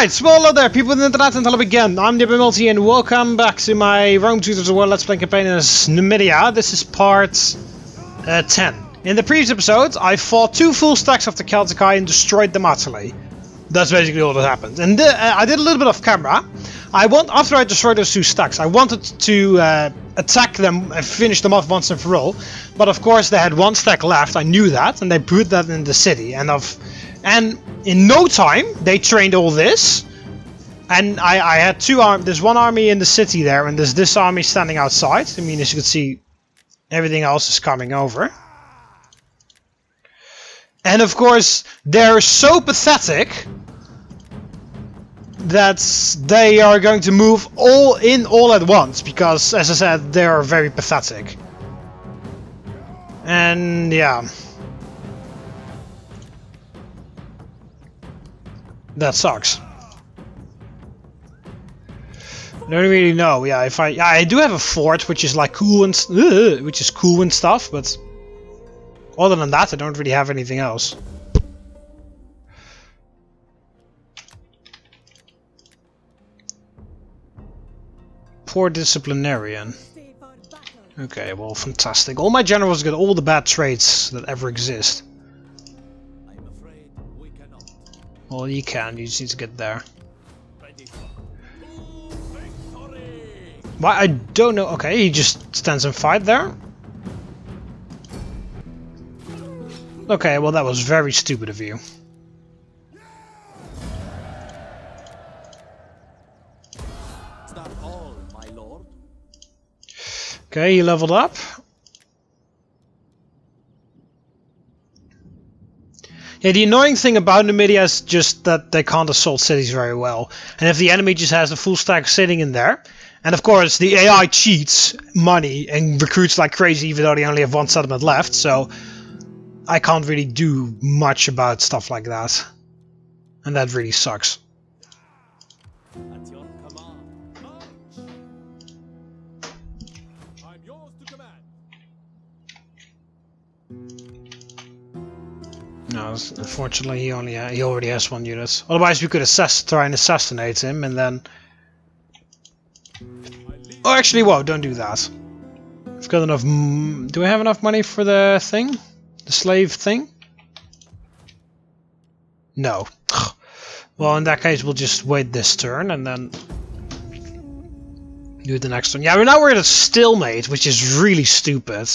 Alright, well hello there people in the internet and hello again. I'm TheMBmulti and welcome back to my Rome Tutors War Let's Play campaign as Numidia. This is part 10. In the previous episode I fought 2 full stacks of the Celtici and destroyed them utterly. That's basically all that happened. And I did a little bit off camera. After I destroyed those 2 stacks, I wanted to attack them and finish them off once and for all. But of course they had 1 stack left, I knew that, and they put that in the city. And in no time they trained all this. And I had 2 armies. There's 1 army in the city there, and there's this army standing outside. I mean, as you can see, everything else is coming over. And of course, they're so pathetic that they are going to move all at once, because, as I said, they are very pathetic. And yeah, that sucks. I don't really know. Yeah, I do have a fort, which is like cool and stuff, but other than that, I don't really have anything else. Poor disciplinarian. Okay, well, fantastic. All my generals get all the bad traits that ever exist. Well, you can. You just need to get there. Why? I don't know. Okay, he just stands and fight there. Okay, well, that was very stupid of you. Okay, he leveled up. Yeah, the annoying thing about Numidia is just that they can't assault cities very well. And if the enemy just has a full stack sitting in there, and of course the AI cheats money and recruits like crazy even though they only have 1 settlement left, so I can't really do much about stuff like that. And that really sucks. No, unfortunately he already has 1 unit. Otherwise we could try and assassinate him and then... Oh, actually, whoa, don't do that. I've got enough... Do I have enough money for the thing? The slave thing? No. Well, in that case we'll just wait this turn and then do the next one. Yeah, we're at a stalemate, which is really stupid.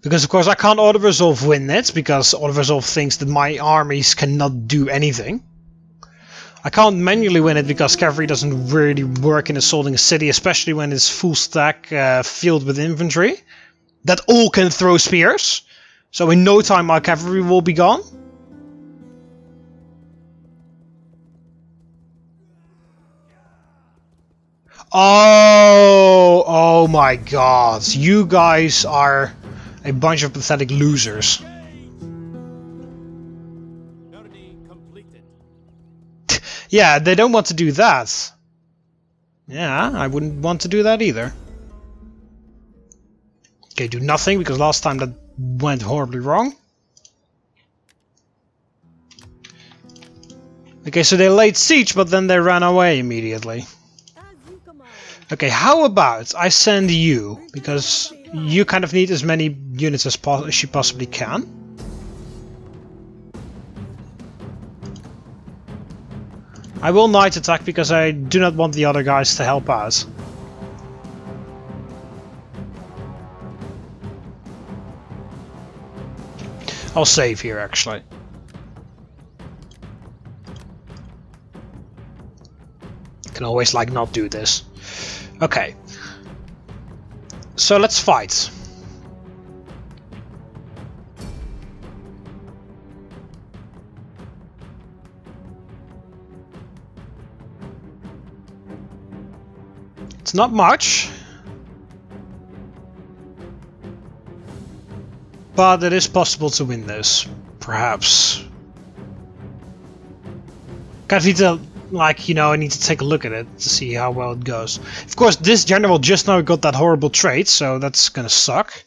Because of course I can't auto-resolve win it, because auto-resolve thinks that my armies cannot do anything. I can't manually win it because cavalry doesn't really work in assaulting a city, especially when it's full stack filled with infantry that all can throw spears. So in no time my cavalry will be gone. Oh my god, you guys are a bunch of pathetic losers. Yeah, they don't want to do that. Yeah, I wouldn't want to do that either. Okay, do nothing, because last time that went horribly wrong. Okay, so they laid siege, but then they ran away immediately. Okay, how about I send you, because you kind of need as many units as you possibly can. I will night attack because I do not want the other guys to help out. I'll save here actually. Can always like not do this. Okay. So let's fight. It's not much, but it is possible to win this, perhaps. Kind of need to, like, you know, I need to take a look at it to see how well it goes. Of course, this general just now got that horrible trait, so that's gonna suck.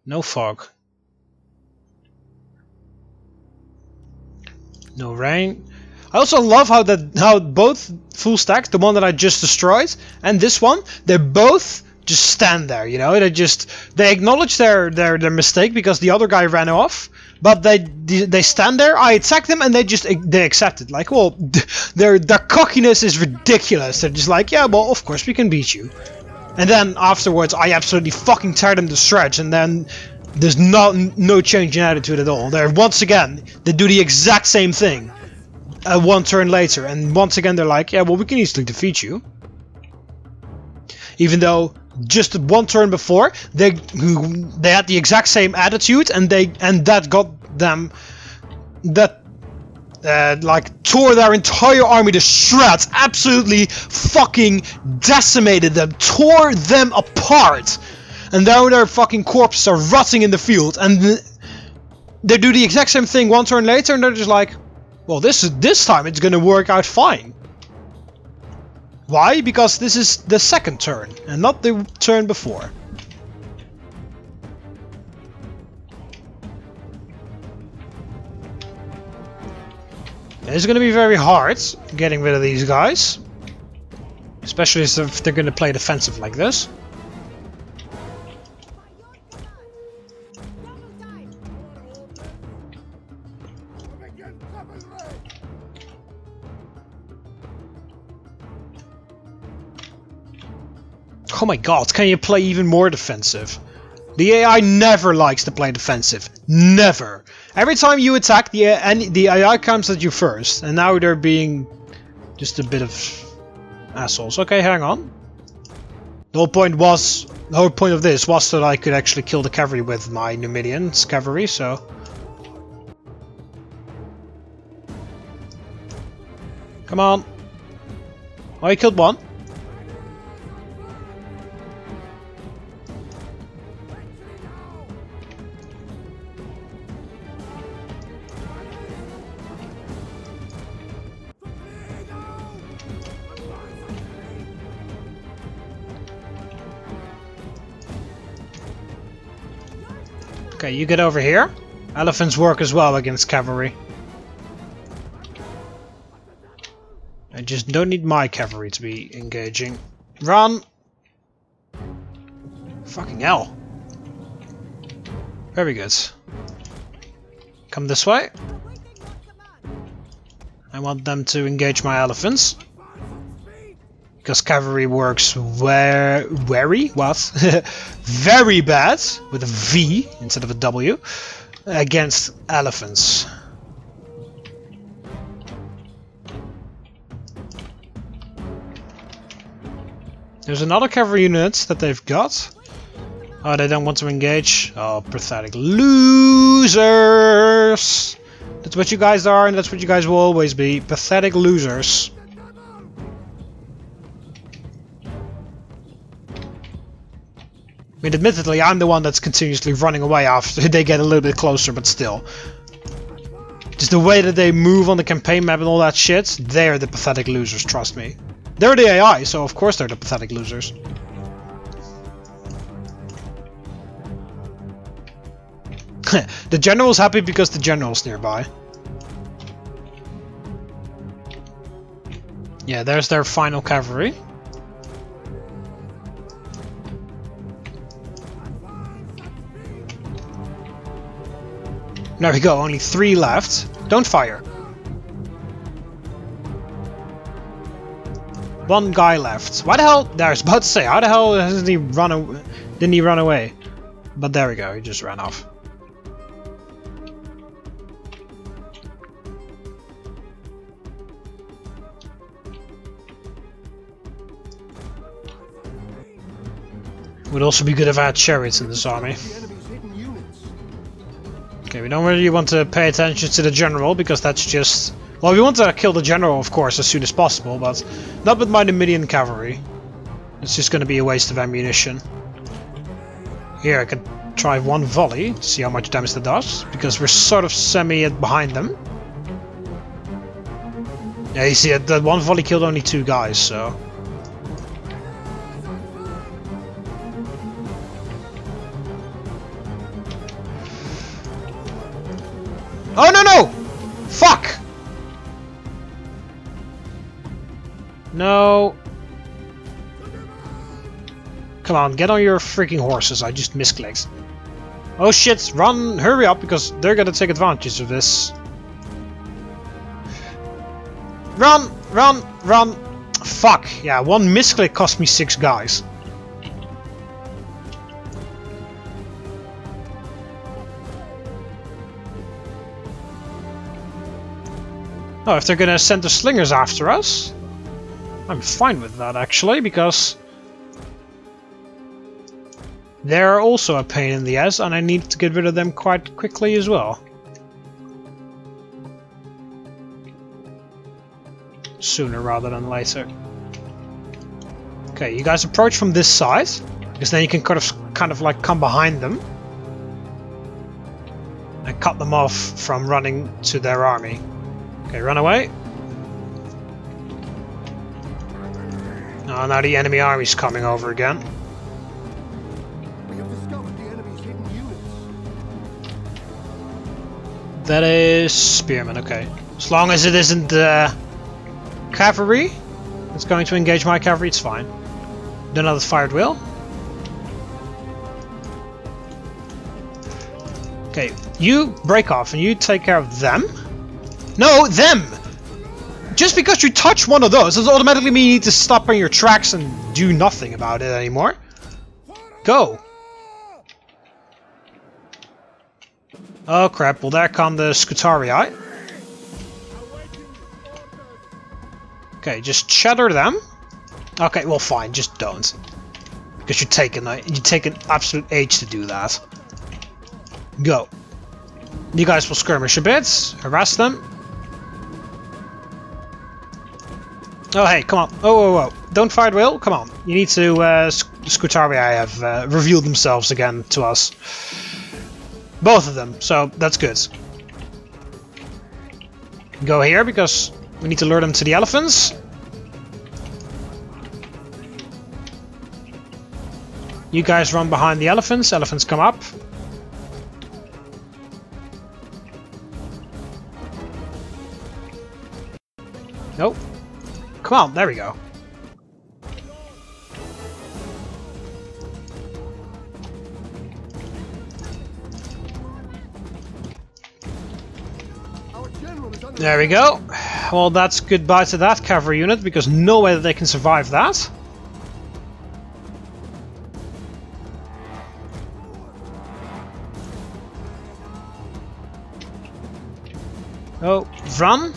No fog. No rain. I also love how both full stacks, the one that I just destroyed and this one, they both just stand there, you know. They acknowledge their mistake because the other guy ran off, but they stand there. I attack them and they accept it. Like, well, their cockiness is ridiculous. They're just like, yeah, well, of course we can beat you. And then afterwards, I absolutely fucking tear them to shreds, and then there's no change in attitude at all. They're once again, they do the exact same thing. One turn later, and once again they're like, yeah, well, we can easily defeat you. Even though just one turn before they had the exact same attitude, and that got them like tore their entire army to shreds, absolutely fucking decimated them, tore them apart, and now their fucking corpses are rotting in the field, and they do the exact same thing one turn later, and they're just like, well, this time it's gonna work out fine. Why? Because this is the second turn, and not the turn before. It's gonna be very hard getting rid of these guys. Especially if they're gonna play defensive like this. Oh my god, can you play even more defensive? The AI never likes to play defensive. Never. Every time you attack, the AI comes at you first. And now they're being just a bit of assholes. Okay, hang on. The whole point of this was that I could actually kill the cavalry with my Numidian's cavalry, so... Come on. Oh, he killed one. Okay, you get over here. Elephants work as well against cavalry. I just don't need my cavalry to be engaging. Run! Fucking hell. Very good. Come this way. I want them to engage my elephants. Because cavalry works very bad, with a V instead of a W, against elephants. There's another cavalry unit that they've got. Oh, they don't want to engage. Oh, pathetic losers! That's what you guys are, and that's what you guys will always be. Pathetic losers. I mean, admittedly, I'm the one that's continuously running away after they get a little bit closer, but still. Just the way that they move on the campaign map and all that shit, they're the pathetic losers, trust me. They're the AI, so of course they're the pathetic losers. The general's happy because the general's nearby. Yeah, there's their final cavalry. There we go, only 3 left. Don't fire. 1 guy left. Why the hell? I was about to say, how the hell hasn't he didn't he run away? But there we go, he just ran off. Would also be good if I had chariots in this army. Okay, we don't really want to pay attention to the general, because that's just... Well, we want to kill the general, of course, as soon as possible, but not with my Numidian cavalry. It's just going to be a waste of ammunition. Here, I can try 1 volley to see how much damage that does, because we're sort of behind them. Yeah, you see, that 1 volley killed only 2 guys, so... Oh, no, no! Fuck! No. Come on, get on your freaking horses. I just misclicked. Oh shit, run, hurry up, because they're gonna take advantage of this. Run, run, run. Fuck, yeah, one misclick cost me 6 guys. Oh, if they're gonna send the slingers after us, I'm fine with that actually, because they're also a pain in the ass and I need to get rid of them quite quickly as well. Sooner rather than later. Okay, you guys approach from this side, because then you can kind of like come behind them and cut them off from running to their army. Okay, run away. Oh, now the enemy army's coming over again. We have discovered the enemy's hidden units. That is spearmen, okay. As long as it isn't cavalry that's going to engage my cavalry, it's fine. Do another fired wheel. Okay, you break off and you take care of them. No, them! Just because you touch one of those doesn't automatically mean you need to stop on your tracks and do nothing about it anymore. Go! Oh crap, well there come the Scutarii. Okay, just shatter them. Okay, well fine, just don't. Because you take an absolute age to do that. Go. You guys will skirmish a bit, harass them. Oh hey, come on. Oh, don't fire the wheel, come on. You need to, Scutarii have revealed themselves again to us. Both of them, so that's good. Go here, because we need to lure them to the elephants. You guys run behind the elephants, elephants come up. Nope. Come on, there we go. There we go. Well, that's goodbye to that cavalry unit, because no way that they can survive that. Oh, run.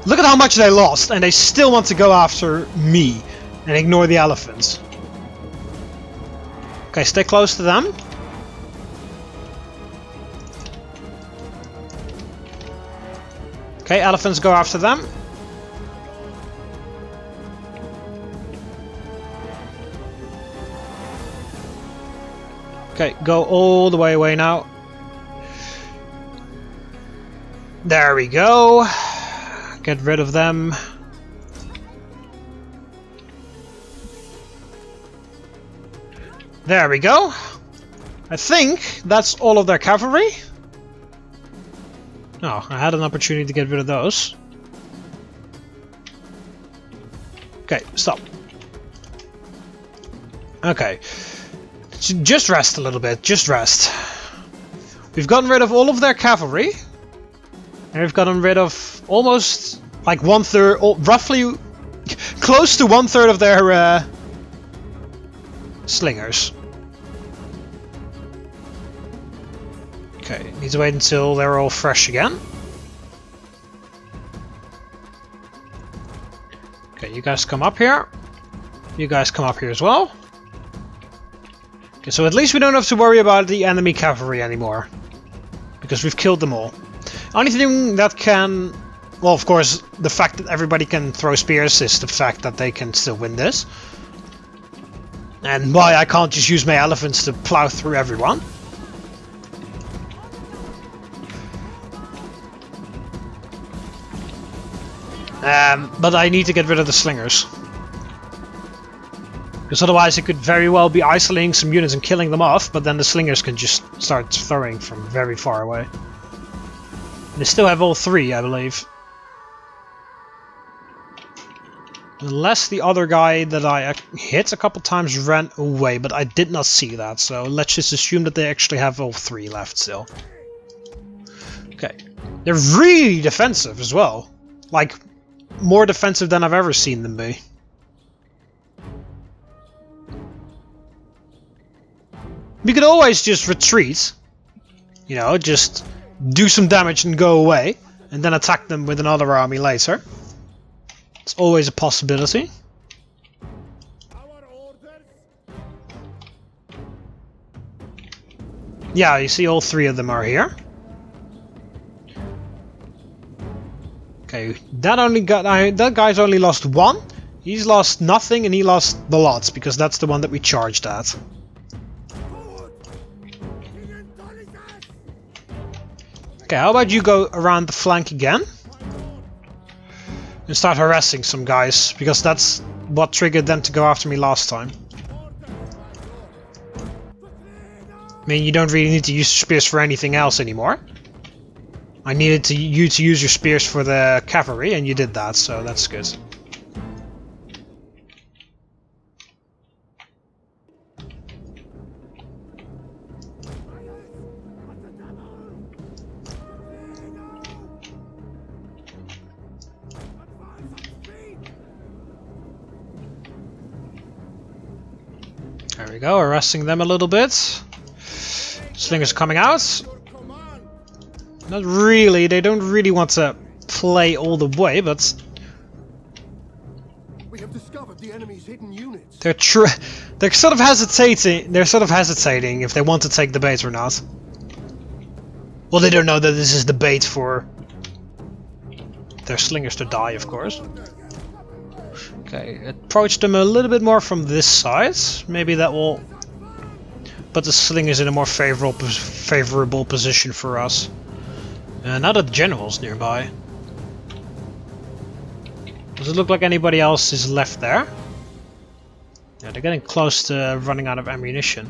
Look at how much they lost, and they still want to go after me and ignore the elephants. Okay, stay close to them. Okay, elephants go after them. Okay, go all the way away now. There we go. Get rid of them. There we go. I think that's all of their cavalry. Oh, I had an opportunity to get rid of those. Okay, stop. Okay. Just rest a little bit, just rest. We've gotten rid of all of their cavalry. And we've gotten rid of almost like 1/3, or roughly close to 1/3 of their slingers. Okay, need to wait until they're all fresh again. Okay, you guys come up here. You guys come up here as well. Okay, so at least we don't have to worry about the enemy cavalry anymore. Because we've killed them all. Only thing that can... Well, of course, the fact that everybody can throw spears is the fact that they can still win this. And why I can't just use my elephants to plow through everyone. But I need to get rid of the slingers. Because otherwise it could very well be isolating some units and killing them off, but then the slingers can just start throwing from very far away. They still have all three, I believe. Unless the other guy that I hit a couple times ran away, but I did not see that, so let's just assume that they actually have all three left still. Okay. They're really defensive as well. Like, more defensive than I've ever seen them be. We could always just retreat. You know, just do some damage and go away, and then attack them with another army later. It's always a possibility. Yeah, you see all three of them are here. Okay, that guy's only lost one. He's lost nothing and he lost the lots because that's the one that we charged at. Okay, how about you go around the flank again? And start harassing some guys, because that's what triggered them to go after me last time. I mean, you don't really need to use spears for anything else anymore. I needed you to use your spears for the cavalry, and you did that, so that's good. There we go, arresting them a little bit. Slingers coming out. Not really, they don't really want to play all the way, but We have discovered the enemy's hidden units. they're sort of hesitating. They're sort of hesitating if they want to take the bait or not. Well, they don't know that this is the bait for their slingers to die, of course. Okay, approach them a little bit more from this side. Maybe that will put the slingers in a more favorable position for us. Now that the general's nearby. Does it look like anybody else is left there? Yeah, they're getting close to running out of ammunition.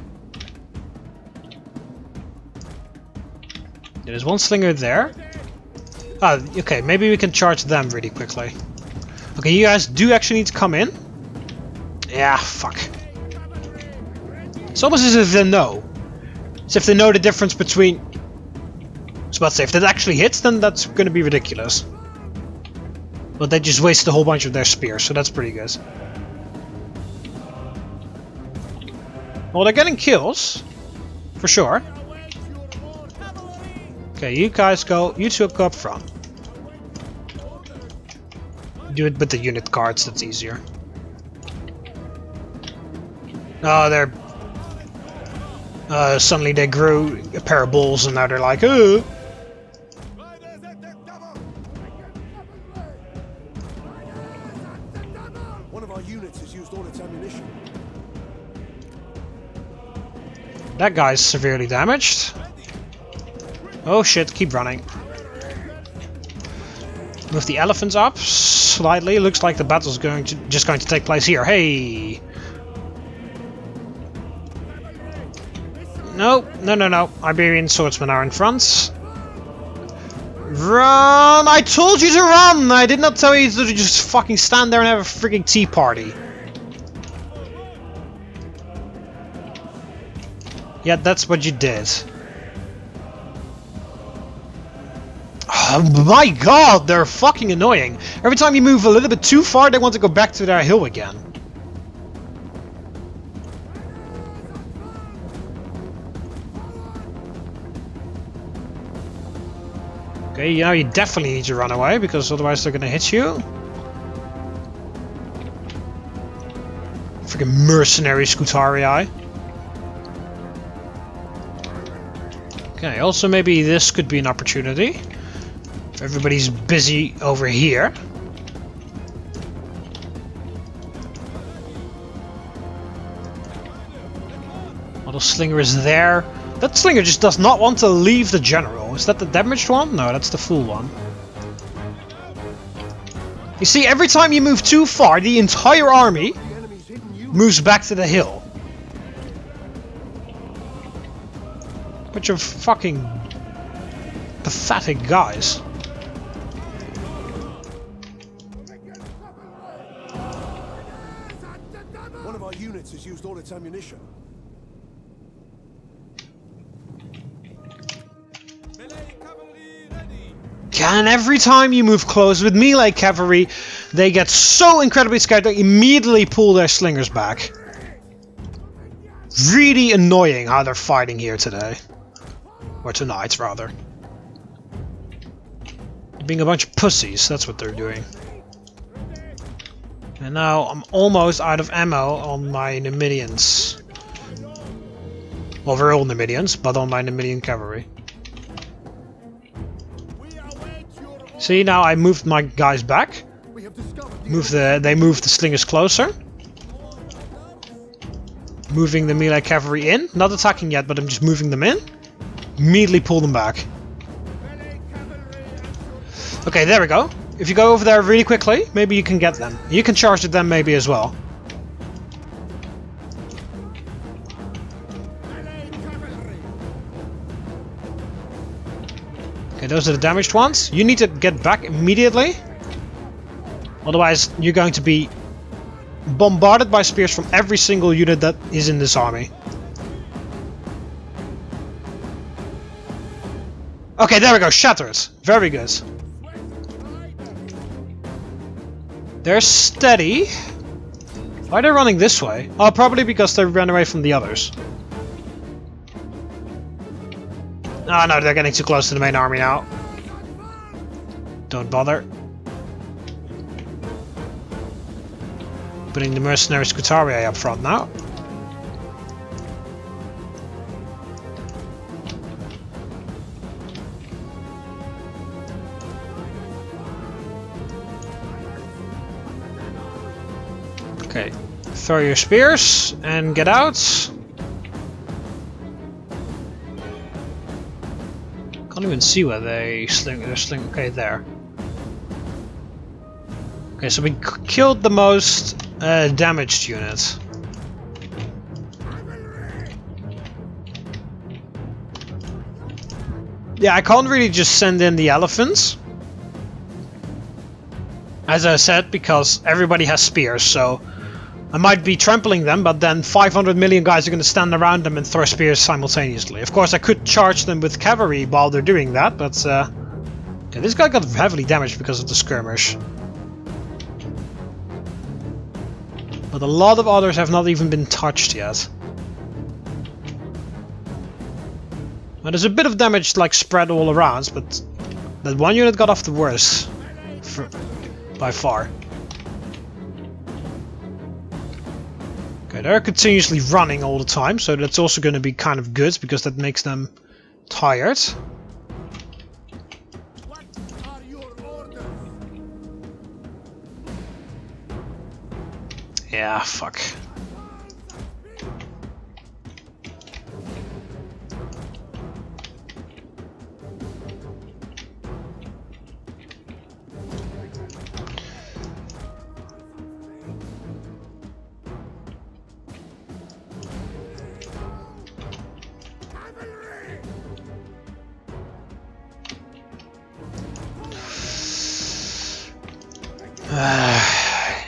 There's one slinger there. Ah, okay, maybe we can charge them really quickly. Okay, you guys do actually need to come in. Yeah, fuck. It's almost as if they know. As if they know the difference between... I was about to say, if that actually hits, then that's going to be ridiculous. But they just wasted a whole bunch of their spears, so that's pretty good. Well, they're getting kills. For sure. Okay, you guys go... You two go up front. Do it with the unit cards, that's easier. Oh, they're... suddenly they grew a pair of balls and now they're like, ooh. One of our units has used all its ammunition. That guy's severely damaged. Oh shit, keep running. Move the elephants up slightly. Looks like the battle's just going to take place here. Hey! No, no, no, no. Iberian swordsmen are in front. Run! I told you to run! I did not tell you to just fucking stand there and have a freaking tea party. Yeah, that's what you did. Oh my god, they're fucking annoying. Every time you move a little bit too far, they want to go back to their hill again. Okay, now you definitely need to run away, because otherwise they're gonna hit you. Freaking mercenary Scutarii. Okay, also maybe this could be an opportunity. If everybody's busy over here. Little slinger is there. That slinger just does not want to leave the general. Is that the damaged one? No, that's the full one. You see, every time you move too far, the entire army moves back to the hill. Bunch of fucking pathetic guys. One of our units has used all its ammunition. And every time you move close with melee cavalry, they get so incredibly scared they immediately pull their slingers back. Really annoying how they're fighting here today. Or tonight, rather. Being a bunch of pussies, that's what they're doing. And now I'm almost out of ammo on my Numidians. Well, we're all Numidians, but on my Numidian cavalry. See, now I moved my guys back. They moved the slingers closer. Moving the melee cavalry in. Not attacking yet, but I'm just moving them in. Immediately pull them back. Okay, there we go. If you go over there really quickly, maybe you can get them. You can charge at them maybe as well. Okay, those are the damaged ones. You need to get back immediately. Otherwise, you're going to be bombarded by spears from every single unit that is in this army. Okay, there we go. Shattered. Very good. They're steady. Why are they running this way? Oh, probably because they ran away from the others. Oh no, they're getting too close to the main army now. Don't bother. Putting the mercenary Scutarii up front now. Okay, throw your spears and get out. Can't even see where they sling. They're sling. Okay, there. Okay, so we killed the most damaged unit. Yeah, I can't really just send in the elephants. As I said, because everybody has spears, so I might be trampling them, but then 500 million guys are going to stand around them and throw spears simultaneously. Of course, I could charge them with cavalry while they're doing that, but okay, this guy got heavily damaged because of the skirmish. But a lot of others have not even been touched yet. Well, there's a bit of damage like spread all around, but that one unit got off the worst by far. Okay, they're continuously running all the time, so that's also going to be kind of good because that makes them tired. What are your orders? Yeah, fuck.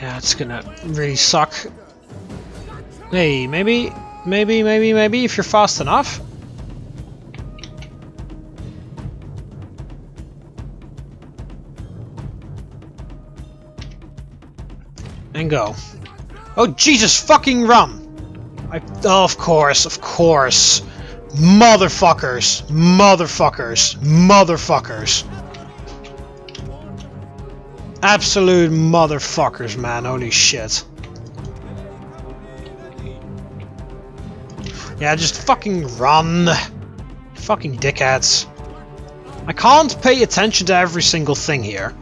Yeah, it's gonna really suck. Hey, maybe if you're fast enough. And go. Oh, Jesus, fucking run! Oh, of course. Motherfuckers. Absolute motherfuckers, man. Holy shit. Yeah, just fucking run. Fucking dickheads. I can't pay attention to every single thing here.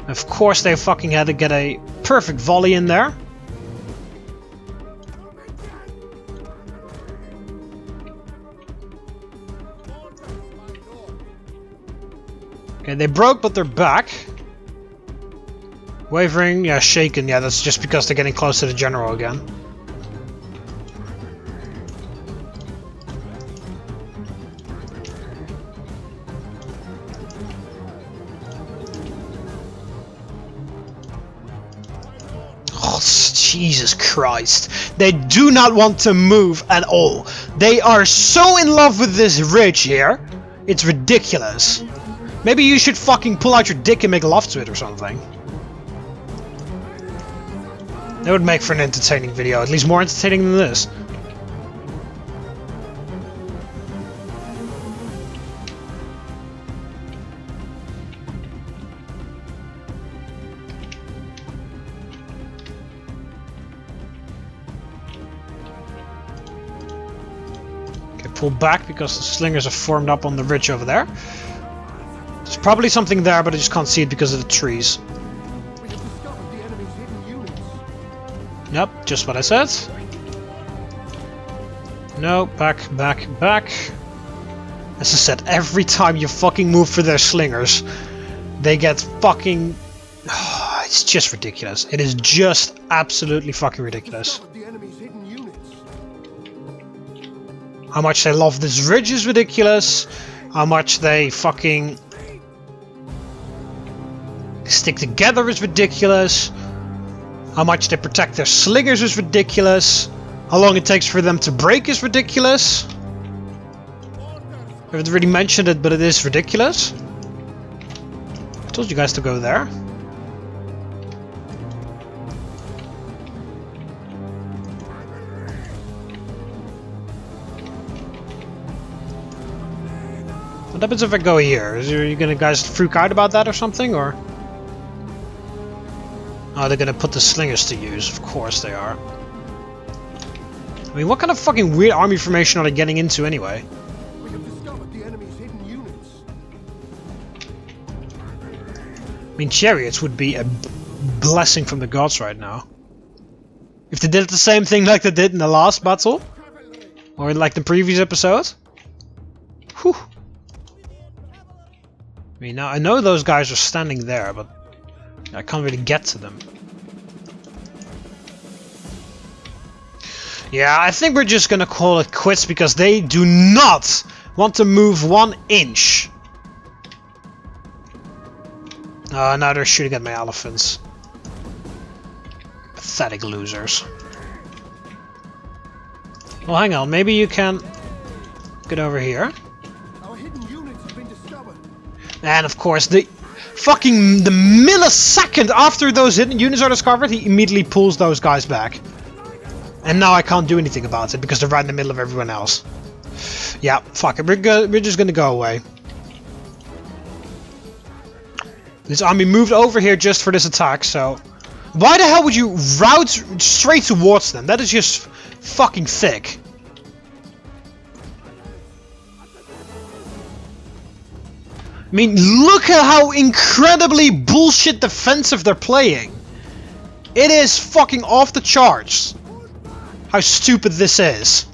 Of course they fucking had to get a perfect volley in there. Okay, they broke, but they're back. Wavering, yeah, shaken, yeah, that's just because they're getting close to the general again. Jesus Christ. They do not want to move at all. They are so in love with this ridge here. It's ridiculous. Maybe you should fucking pull out your dick and make love to it or something. That would make for an entertaining video. At least more entertaining than this. Pull back because the slingers are formed up on the ridge over there. There's probably something there, but I just can't see it because of the trees. We have discovered the enemy's hidden units. Yep, just what I said. No, back. As I said, every time you fucking move for their slingers, they get fucking... it's just ridiculous. It is just absolutely fucking ridiculous. The enemy's hidden units. How much they love this ridge is ridiculous. How much they fucking stick together is ridiculous. How much they protect their slingers is ridiculous. How long it takes for them to break is ridiculous. I haven't really mentioned it, but it is ridiculous. I told you guys to go there. What happens if I go here? Are you gonna guys freak out about that or something, or? Oh, they're gonna put the slingers to use. Of course they are. I mean, what kind of fucking weird army formation are they getting into anyway? We have discovered the enemy's hidden units. I mean, chariots would be a blessing from the gods right now. If they did the same thing like they did in the last battle, or in like the previous episode. Whew. I mean, now I know those guys are standing there, but I can't really get to them. Yeah, I think we're just gonna call it quits because they do not want to move 1 inch. Oh, now they're shooting at my elephants. Pathetic losers. Well, hang on, maybe you can get over here. Our hidden units have been discovered. And of course, the millisecond after those hidden units are discovered, he immediately pulls those guys back. And now I can't do anything about it because they're right in the middle of everyone else. Yeah, fuck it. We're just gonna go away. This army moved over here just for this attack, so... Why the hell would you route straight towards them? That is just fucking thick. I mean, look at how incredibly bullshit defensive they're playing. It is fucking off the charts. How stupid this is.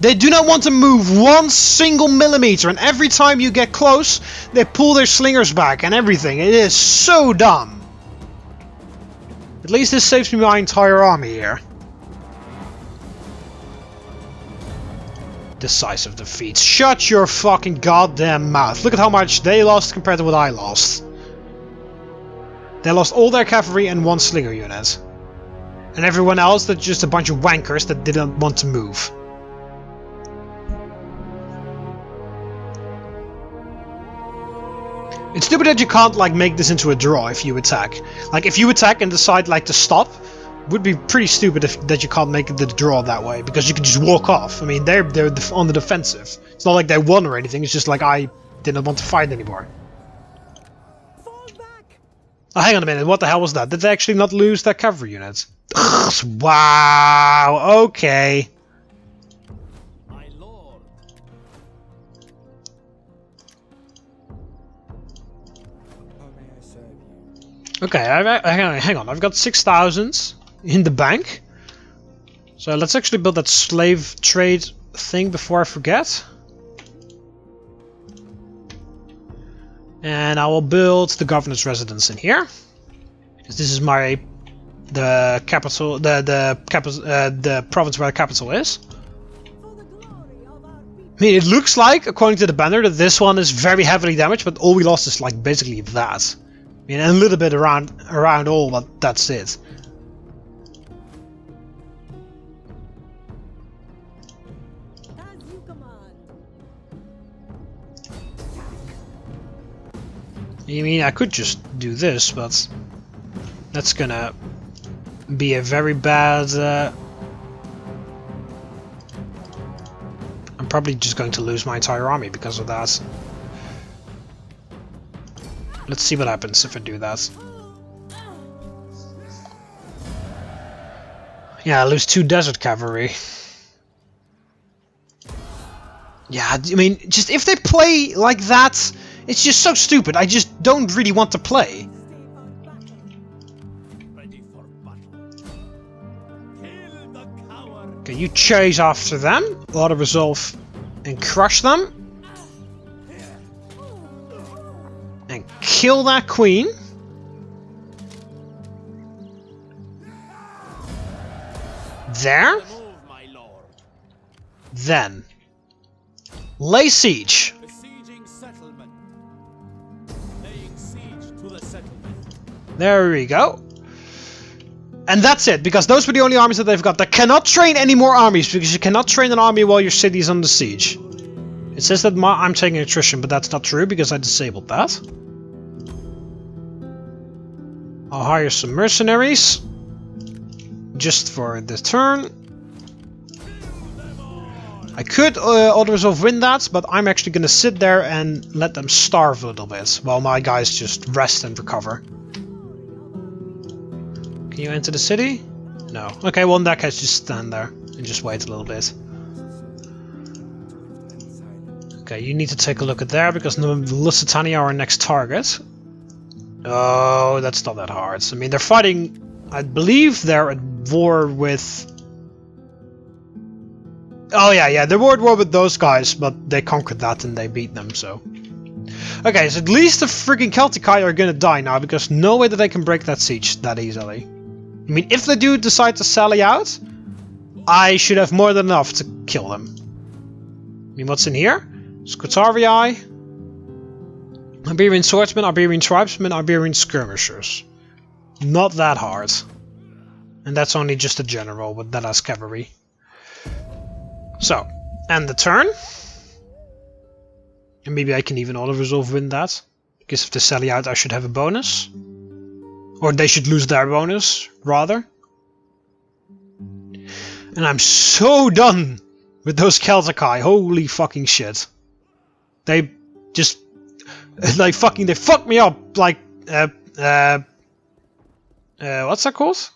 They do not want to move 1 single millimeter, and every time you get close, they pull their slingers back and everything. It is so dumb. At least this saves me my entire army here. Decisive defeat. Shut your fucking goddamn mouth. Look at how much they lost compared to what I lost. They lost all their cavalry and 1 slinger unit. And everyone else, that's just a bunch of wankers that didn't want to move. It's stupid that you can't like make this into a draw if you attack. Like if you attack and decide like to stop, would be pretty stupid that you can't make the draw that way, because you can just walk off. I mean, they're on the defensive. It's not like they won or anything. It's just like I didn't want to fight anymore. Fall back. Oh, hang on a minute. What the hell was that? Did they actually not lose their cavalry units? Wow. Okay. My lord. How may I serve you? Okay, hang on. I've got 6,000 in the bank. So let's actually build that slave trade thing before I forget. And I will build the governor's residence in here. Because this is the capital, the province where the capital is. I mean, it looks like, according to the banner, that this one is very heavily damaged, but all we lost is like basically that. I mean, a little bit around all, but that's it. I mean, I could just do this, but that's gonna be a very bad... I'm probably just going to lose my entire army because of that. Let's see what happens if I do that. Yeah, I lose 2 desert cavalry. Yeah, I mean, just if they play like that, it's just so stupid. I just don't really want to play. Okay, you chase after them, auto resolve, and crush them. And kill that queen. There. Then lay siege. There we go. And that's it, because those were the only armies that they've got. They cannot train any more armies, because you cannot train an army while your city is under siege. It says that I'm taking attrition, but that's not true, because I disabled that. I'll hire some mercenaries. Just for this turn. I could auto-resolve win that, but I'm actually going to sit there and let them starve a little bit, while my guys just rest and recover. Can you enter the city? No. Okay, well in that case just stand there and just wait a little bit. Okay, you need to take a look at there because Lusitania are our next target. Oh, that's not that hard. I mean, they're fighting... I believe they're at war with... Oh yeah, they're at war with those guys, but they conquered that and they beat them, so... Okay, so at least the freaking Celtici are gonna die now, because no way that they can break that siege that easily. I mean, if they do decide to sally out, I should have more than enough to kill them. I mean, what's in here? Scotarii, Iberian swordsmen, Iberian tribesmen, Iberian skirmishers. Not that hard. And that's only just a general, but that has cavalry. So, end the turn. And maybe I can even auto-resolve win that. Because if they sally out, I should have a bonus. Or they should lose their bonus, rather. And I'm so done with those Celtici. Holy fucking shit. They just... they fucked me up, like... what's that called?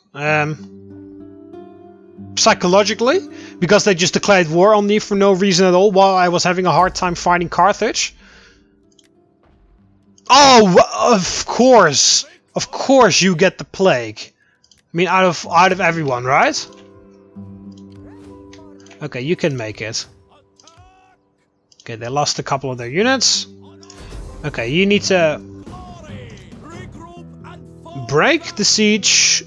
Psychologically. Because they just declared war on me for no reason at all, while I was having a hard time fighting Carthage. Oh, of course! Of course you get the plague. I mean, out of everyone, right? Okay, you can make it. Okay, they lost a couple of their units. Okay, you need to break the siege.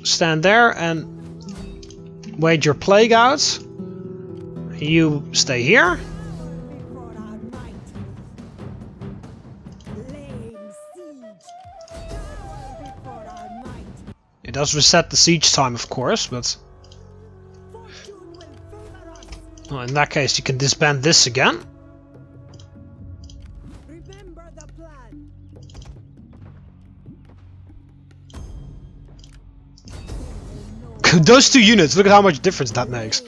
Stand there and wait your plague out. You stay here. It does reset the siege time, of course, but... well, in that case, you can disband this again. Remember the plan. Those 2 units, look at how much difference that makes.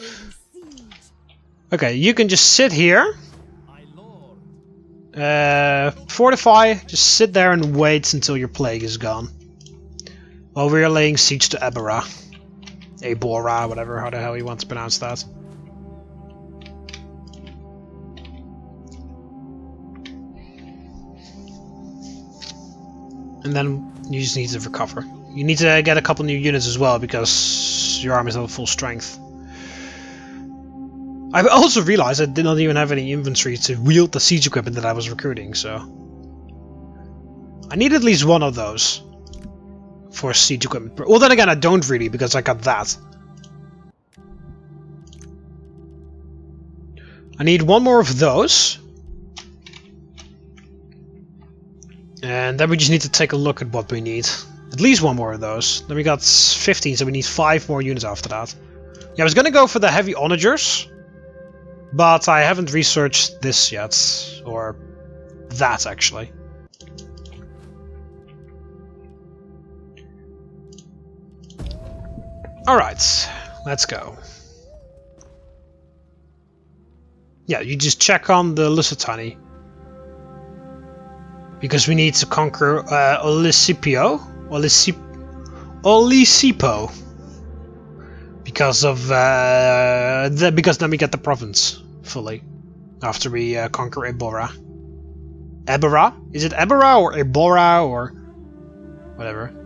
Okay, you can just sit here. Fortify, just sit there and wait until your plague is gone. While we are laying siege to Ebora. Ebora, whatever, how the hell you want to pronounce that. And then you just need to recover. You need to get a couple new units as well, because your army is not at full strength. I also realized I did not even have any inventory to wield the siege equipment that I was recruiting, so... I need at least one of those. For siege equipment. Well, then again, I don't really, because I got that. I need one more of those. And then we just need to take a look at what we need. At least one more of those. Then we got 15, so we need 5 more units after that. Yeah, I was gonna go for the heavy onagers. But I haven't researched this yet. Or that, actually. Alright, let's go. Yeah, you just check on the Lusitani. Because we need to conquer Olisipo. Because of because then we get the province fully after we conquer Ebora. Ebora? Is it Ebora or Ebora or whatever?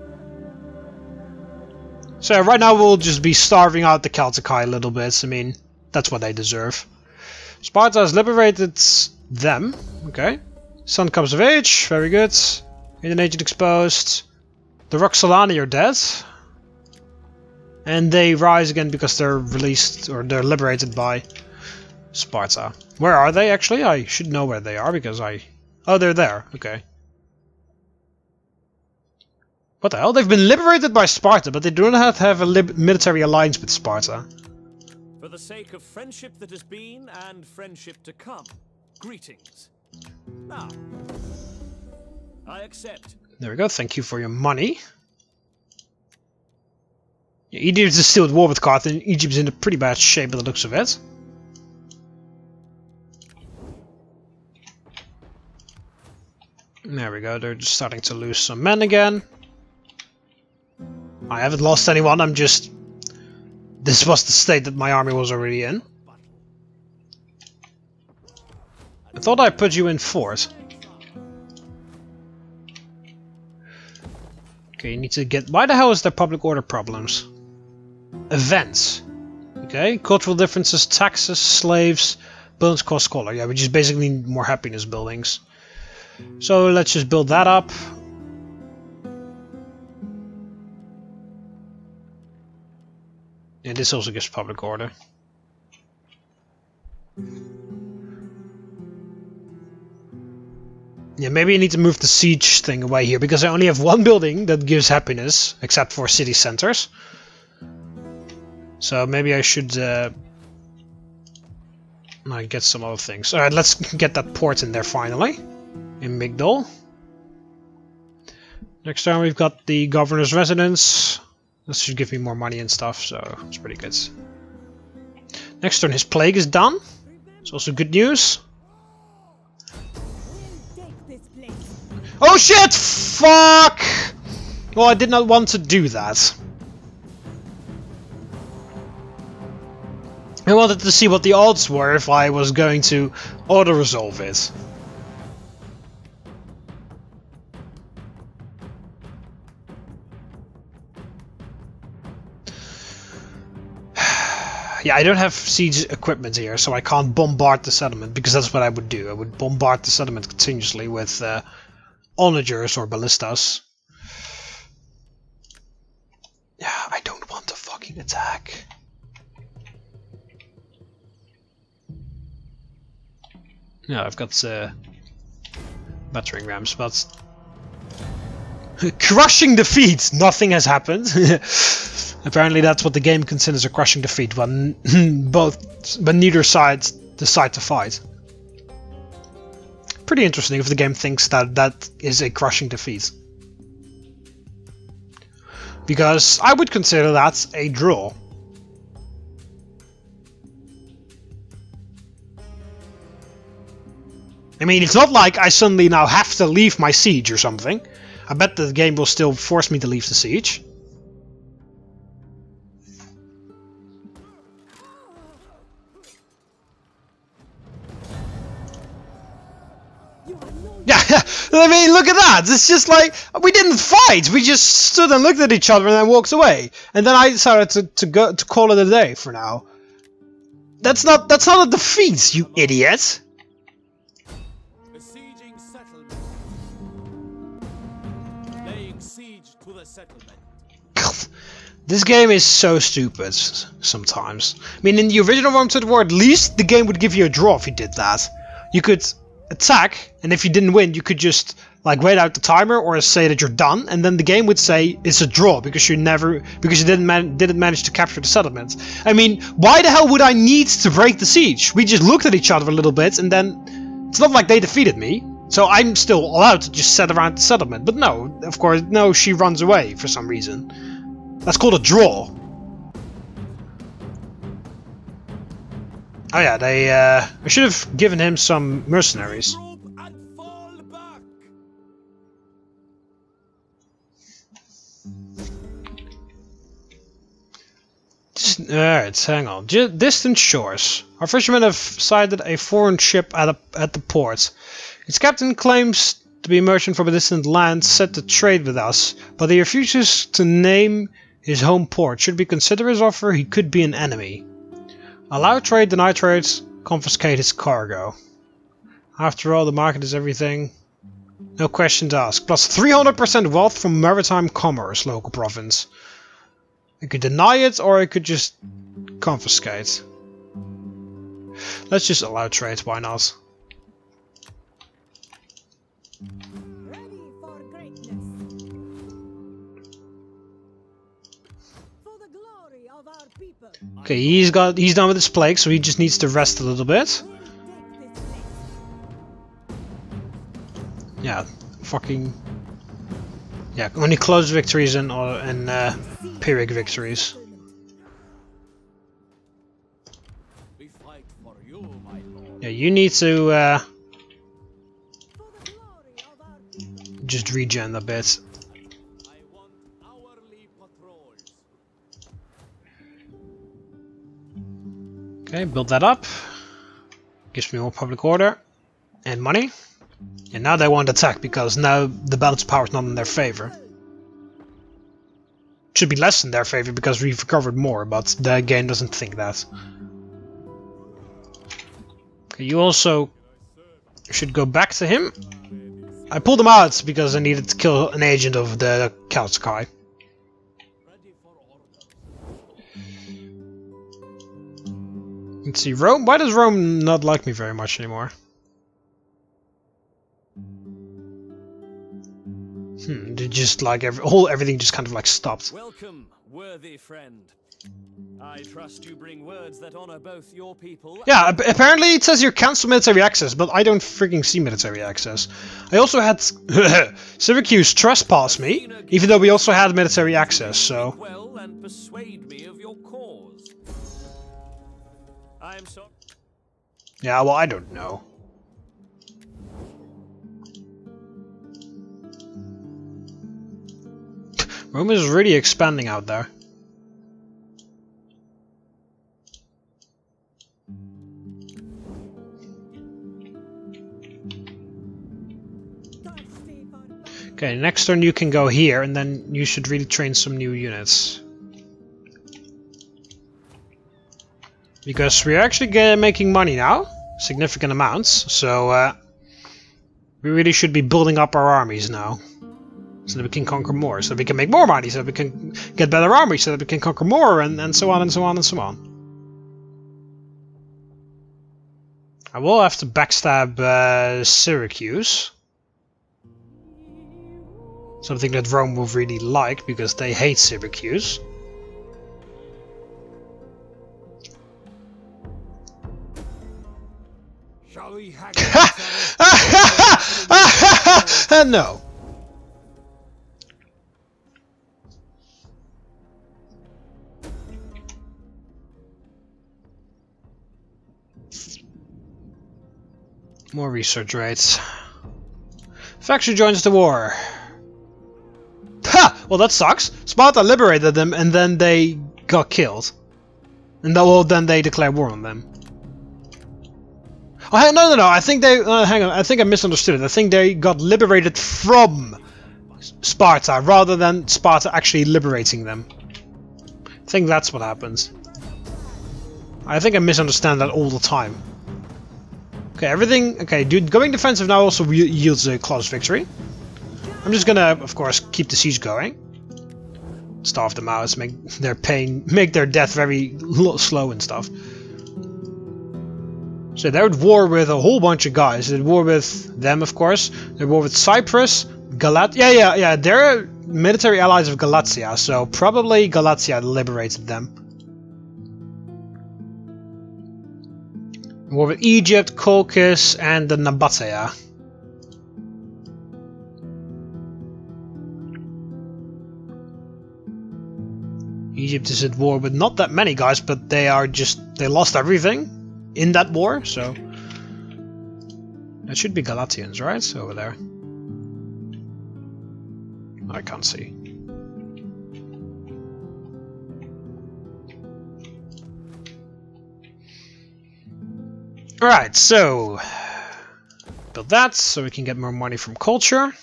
So right now we'll just be starving out the Celtici a little bit. I mean, that's what they deserve. Sparta has liberated them. Okay. Sun comes of age. Very good. Indian agent exposed. The Roxolani are dead. And they rise again because they're released, or they're liberated by Sparta. Where are they actually? I should know where they are because I... Oh, they're there. Okay. What the hell? They've been liberated by Sparta, but they do not have a military alliance with Sparta. For the sake of friendship that has been and friendship to come, greetings. Now, I accept. There we go. Thank you for your money. Yeah, Egypt is still at war with Carthage. Egypt's in a pretty bad shape by the looks of it. There we go. They're just starting to lose some men again. I haven't lost anyone. I'm just... This was the state that my army was already in. I thought I put you in fourth. Okay, you need to get... Why the hell is there public order problems? Events. Okay, cultural differences, taxes, slaves, buildings cost scholar. Yeah, we just basically need more happiness buildings. So let's just build that up. And this also gives public order. Yeah, maybe I need to move the siege thing away here, because I only have one building that gives happiness, except for city centers. So maybe I should get some other things. Alright, let's get that port in there finally. In Migdol. Next time we've got the governor's residence. This should give me more money and stuff, so it's pretty good. Next turn his plague is done. It's also good news. Oh shit! Fuck! Well, I did not want to do that. I wanted to see what the odds were if I was going to auto-resolve it. Yeah, I don't have siege equipment here, so I can't bombard the settlement, because that's what I would do. I would bombard the settlement continuously with onagers or ballistas. Yeah, I don't want to fucking attack. Yeah, I've got battering rams, but... Crushing defeat! Nothing has happened. Apparently that's what the game considers a crushing defeat, when neither side decide to fight. Pretty interesting if the game thinks that that is a crushing defeat. Because I would consider that a draw. I mean, it's not like I suddenly now have to leave my siege or something. I bet the game will still force me to leave the siege. Yeah, I mean, look at that. It's just like, we didn't fight. We just stood and looked at each other and then walked away. And then I decided to call it a day for now. That's not a defeat, you idiot. Besieging settlement. Laying siege to the settlement. This game is so stupid sometimes. I mean, in the original Celtici War, at least the game would give you a draw if you did that. You could attack, and if you didn't win, you could just like wait out the timer or say that you're done, and then the game would say it's a draw because you didn't manage to capture the settlement. I mean, why the hell would I need to break the siege? We just looked at each other a little bit, and then it's not like they defeated me, so I'm still allowed to just sit around the settlement. But no, of course, no, she runs away for some reason. That's called a draw. Oh yeah, they. I should have given him some mercenaries. Regroup and fall back. Alright, hang on. Distant shores. Our fishermen have sighted a foreign ship at the port. Its captain claims to be a merchant from a distant land set to trade with us, but he refuses to name his home port. Should we consider his offer? He could be an enemy. Allow trade, deny trade, confiscate his cargo. After all, the market is everything. No questions asked. Plus 300% wealth from maritime commerce, local province. I could deny it, or I could just confiscate. Let's just allow trade, why not? Ready for greatness. For the glory of our people. Okay, he's done with his plague, so he just needs to rest a little bit. We'll take this place. Yeah, fucking. Yeah, only close victories and Pyrrhic victories. We fight for you, my lord. Yeah, you need to For the glory of our people. just regen a bit. I want hourly patrols. Okay, build that up. Gives me more public order and money. And now they won't attack because now the balance of power is not in their favor. Should be less in their favor because we've recovered more, but the game doesn't think that. Okay, you also should go back to him. I pulled him out because I needed to kill an agent of the Celtici. Ready for orders. Let's see, Rome. Why does Rome not like me very much anymore? They just like everything just kind of like stopped. Welcome, worthy friend. I trust you bring words that honor both your people. Yeah, apparently it says you cancel military access, but I don't freaking see military access. I also had Syracuse trespass me, even though we also had military access, so... Well, and persuade me of your cause. I am sorry. Yeah, well, I don't know. Rome is really expanding out there. Okay, next turn you can go here, and then you should really train some new units. Because we're actually making money now, significant amounts, so we really should be building up our armies now. So that we can conquer more, so that we can make more money, so that we can get better armies, so that we can conquer more, and so on and so on and so on. I will have to backstab Syracuse. Something that Rome will really like, because they hate Syracuse. Shall we hack No. More research rates. Faction joins the war. Ha! Well, that sucks. Sparta liberated them and then they got killed. And then they declared war on them. Oh, no. I think they... hang on. I think I misunderstood it. I think they got liberated from Sparta rather than Sparta actually liberating them. I think that's what happens. I think I misunderstand that all the time. Okay, everything... Okay, dude, going defensive now also yields a close victory. I'm just gonna, of course, keep the siege going. Starve them out, make their death very slow and stuff. So they're at war with a whole bunch of guys. They're at war with them, of course. They're at war with Cyprus, yeah, they're military allies of Galatia, so probably Galatia liberated them. War with Egypt, Colchis, and the Nabatea. Egypt is at war with not that many guys, but they lost everything in that war, so that should be Galatians, right? Over there. I can't see. Alright, so build that so we can get more money from culture.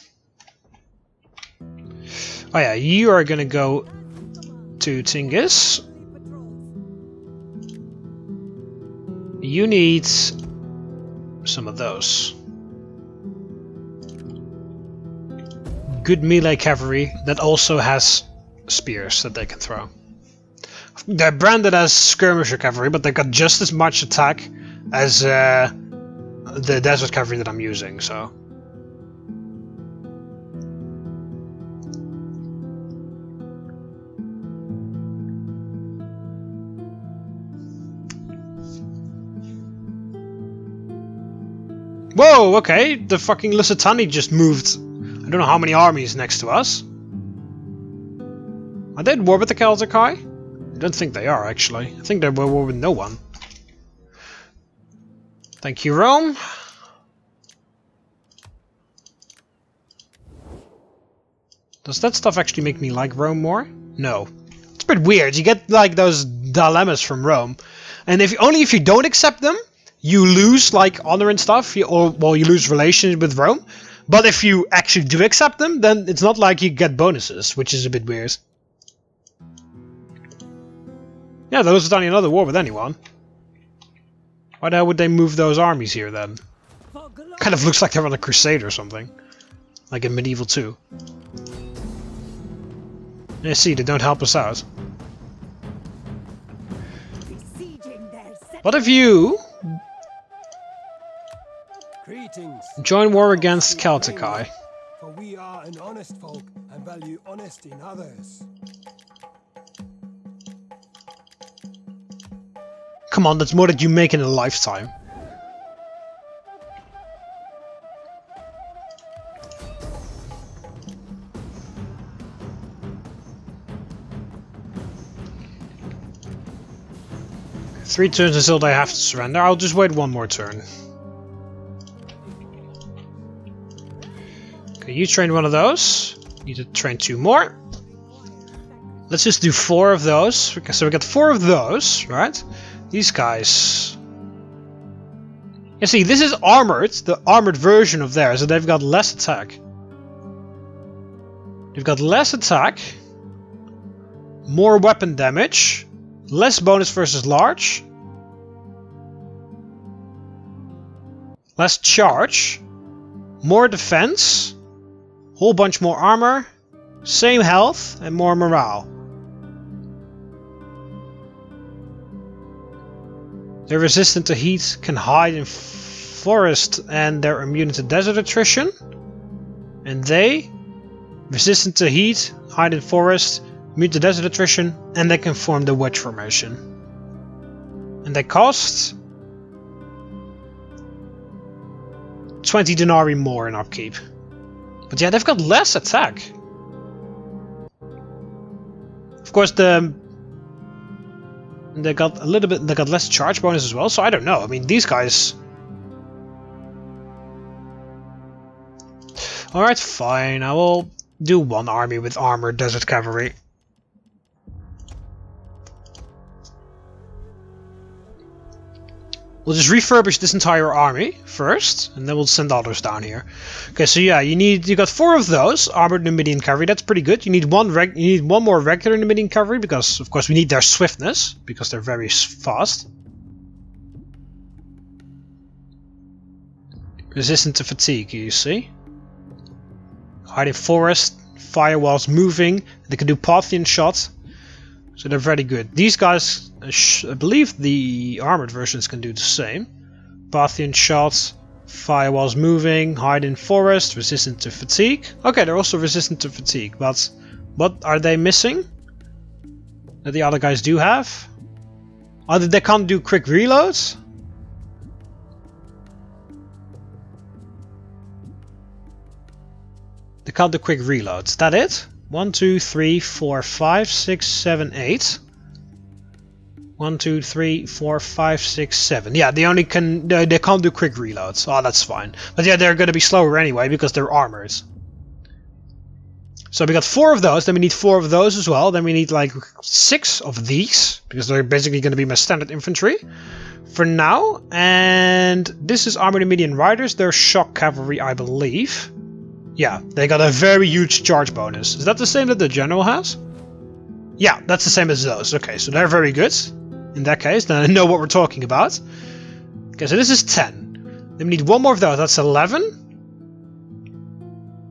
Oh yeah, you are gonna go to Tingis. You need some of those. Good melee cavalry that also has spears that they can throw. They're branded as skirmisher cavalry, but they've got just as much attack as the desert cavalry that I'm using, so. Whoa, okay, the fucking Lusitani just moved. I don't know how many armies next to us. Are they at war with the Celtici? I don't think they are, actually. I think they're at war with no one. Thank you, Rome. Does that stuff actually make me like Rome more? No. It's a bit weird. You get like those dilemmas from Rome. And only if you don't accept them, you lose like honor and stuff, or well, you lose relations with Rome. But if you actually do accept them, then it's not like you get bonuses, which is a bit weird. Yeah, those are not another war with anyone. Why the hell would they move those armies here then? Kind of looks like they're on a crusade or something. Like in Medieval 2. Yeah, see, they don't help us out. What if you join war against Celtici? For we are an honest folk and value honesty in others. Come on, that's more than you make in a lifetime. Three turns until they have to surrender. I'll just wait one more turn. Okay, you train one of those. Need to train two more. Let's just do 4 of those. Okay, so we got 4 of those, right? These guys. You see, this is armored, the armored version of theirs, so they've got less attack. They've got less attack, more weapon damage, less bonus versus large, less charge, more defense, whole bunch more armor, same health, and more morale. They're resistant to heat, can hide in forest, and they're immune to desert attrition. And they, resistant to heat, hide in forest, immune to desert attrition, and they can form the wedge formation. And they cost 20 denarii more in upkeep. But yeah, they've got less attack. Of course, they got a little bit. They got less charge bonus as well. So I don't know. I mean, these guys. All right, fine. I will do one army with armored desert cavalry. We'll just refurbish this entire army first, and then we'll send others down here. Okay, so yeah, you got 4 of those armored Numidian cavalry. That's pretty good. You need one more regular Numidian cavalry because, of course, we need their swiftness because they're very fast. Resistant to fatigue, you see. Hide in forest, firewalls moving. They can do Parthian shot. So they're very good. These guys, I believe the armored versions can do the same. Parthian shots, firewalls moving, hide in forest, resistant to fatigue. Okay, they're also resistant to fatigue, but what are they missing that the other guys do have? Either they can't do quick reloads. They can't do quick reloads. Is that it? 1, 2, 3, 4, 5, 6, 7, 8. 1, 2, 3, 4, 5, 6, 7. Yeah, they only can they can't do quick reloads. Oh, that's fine. But yeah, they're gonna be slower anyway because they're armored. So we got 4 of those. Then we need 4 of those as well. Then we need like 6 of these because they're basically gonna be my standard infantry for now. And this is armored Numidian riders. They're shock cavalry, I believe. Yeah, they got a very huge charge bonus. Is that the same that the general has? Yeah, that's the same as those. Okay, so they're very good. In that case, then I know what we're talking about. Okay, so this is 10. Then we need 1 more of those. That's 11.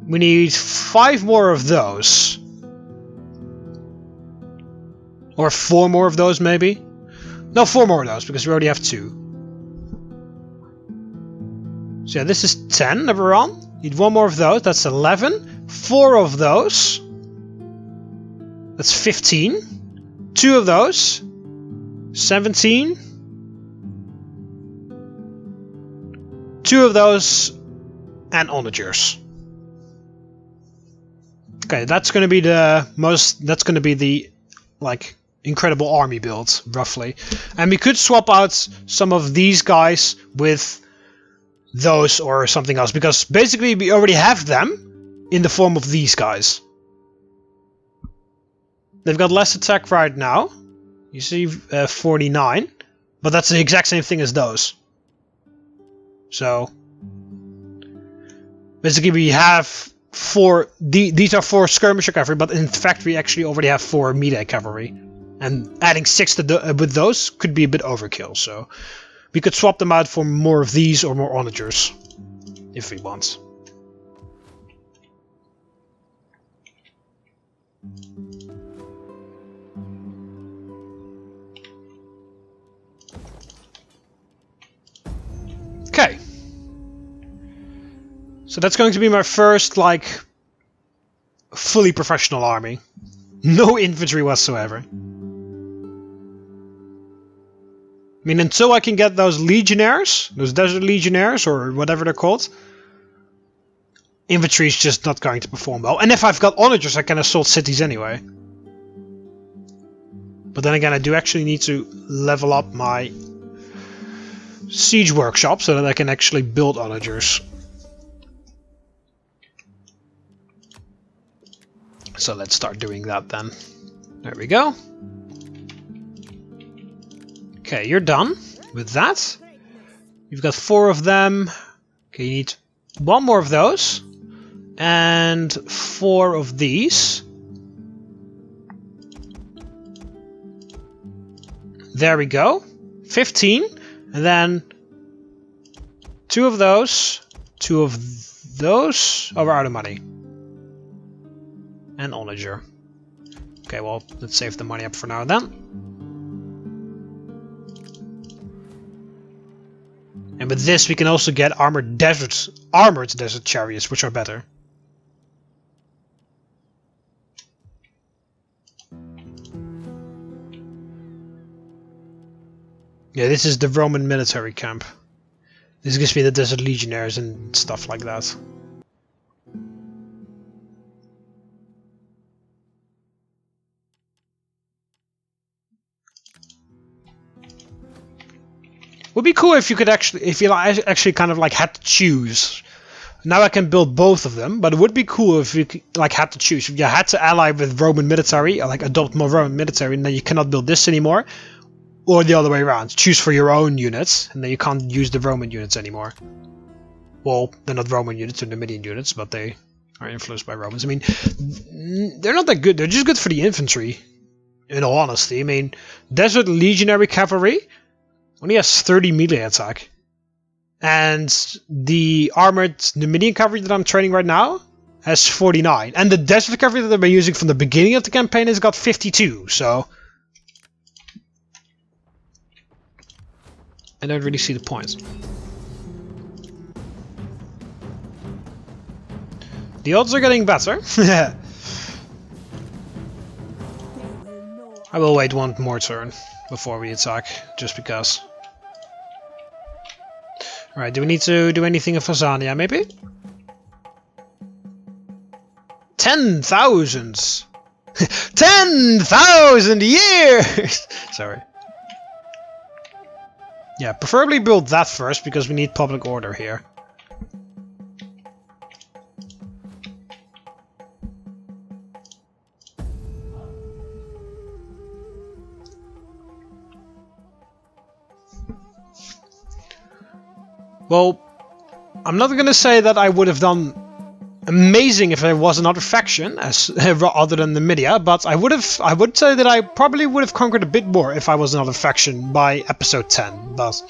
We need 5 more of those. Or 4 more of those, maybe? No, 4 more of those, because we already have 2. So yeah, this is 10 that we're on. Need 1 more of those. That's 11. 4 of those. That's 15. 2 of those. 17. 2 of those. And onagers. Okay, that's going to be the most. That's going to be the like incredible army build, roughly. And we could swap out some of these guys with those or something else, because basically we already have them in the form of these guys. They've got less attack right now. You see 49, but that's the exact same thing as those. So basically we have 4, these are 4 skirmisher cavalry, but in fact we actually already have 4 melee cavalry. And adding 6 to with those could be a bit overkill, so we could swap them out for more of these or more onagers, if we want. Okay. So that's going to be my first, like, fully professional army. No infantry whatsoever. I mean, until I can get those legionnaires, those desert legionnaires, or whatever they're called, infantry is just not going to perform well. And if I've got onagers, I can assault cities anyway. But then again, I do actually need to level up my siege workshop so that I can actually build onagers. So let's start doing that then. There we go. Okay, you're done with that. You've got 4 of them. Okay, you need 1 more of those. And 4 of these. There we go. 15. And then 2 of those. 2 of those. Oh, we're out of money. And onager. Okay, well, let's save the money up for now then. And with this we can also get armored desert chariots, which are better. Yeah, this is the Roman military camp. This gives me the desert legionnaires and stuff like that. Would be cool if you could actually kind of like had to choose. Now I can build both of them, but it would be cool if you like had to choose. If you had to ally with Roman military, or like adopt more Roman military, and then you cannot build this anymore, or the other way around. Choose for your own units, and then you can't use the Roman units anymore. Well, they're not Roman units, they're Numidian units, but they are influenced by Romans. I mean, they're not that good. They're just good for the infantry, in all honesty. I mean, Desert Legionary Cavalry only has 30 melee attack. And the armored Numidian cavalry that I'm training right now has 49. And the desert cavalry that I've been using from the beginning of the campaign has got 52, so I don't really see the point. The odds are getting better. I will wait one more turn before we attack, just because. Alright, do we need to do anything in Fazania, maybe? 10,000! 10,000 years! Sorry. Yeah, preferably build that first, because we need public order here. Well, I'm not gonna say that I would have done amazing if there was another faction, as other than Numidia, but I would say that I probably would have conquered a bit more if I was another faction by episode 10. But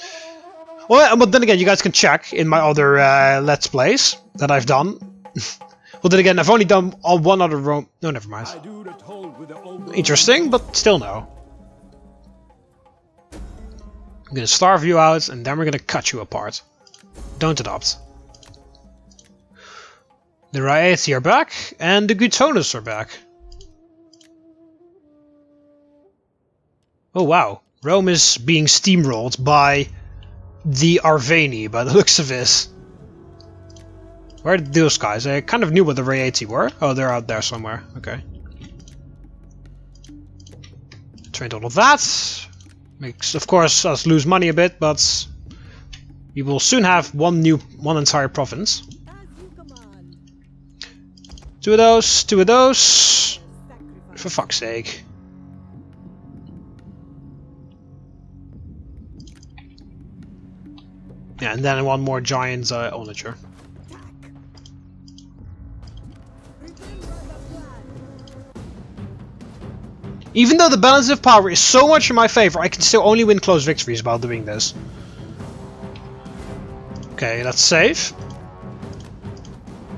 then again, you guys can check in my other Let's Plays that I've done. Well, then again, I've only done one other Rome. No, never mind. Interesting, but still no. I'm gonna starve you out, and then we're gonna cut you apart. Don't adopt. The Raieti are back, and the Gutonas are back. Oh wow, Rome is being steamrolled by the Arveni, by the looks of this. Where are those guys? I kind of knew what the Raieti were. Oh, they're out there somewhere. Okay. Trained all of that. Makes, of course, us lose money a bit, but we will soon have one entire province. Two of those. For fuck's sake. Yeah, and then one more giant onager. Even though the balance of power is so much in my favor, I can still only win close victories while doing this. Okay, let's save.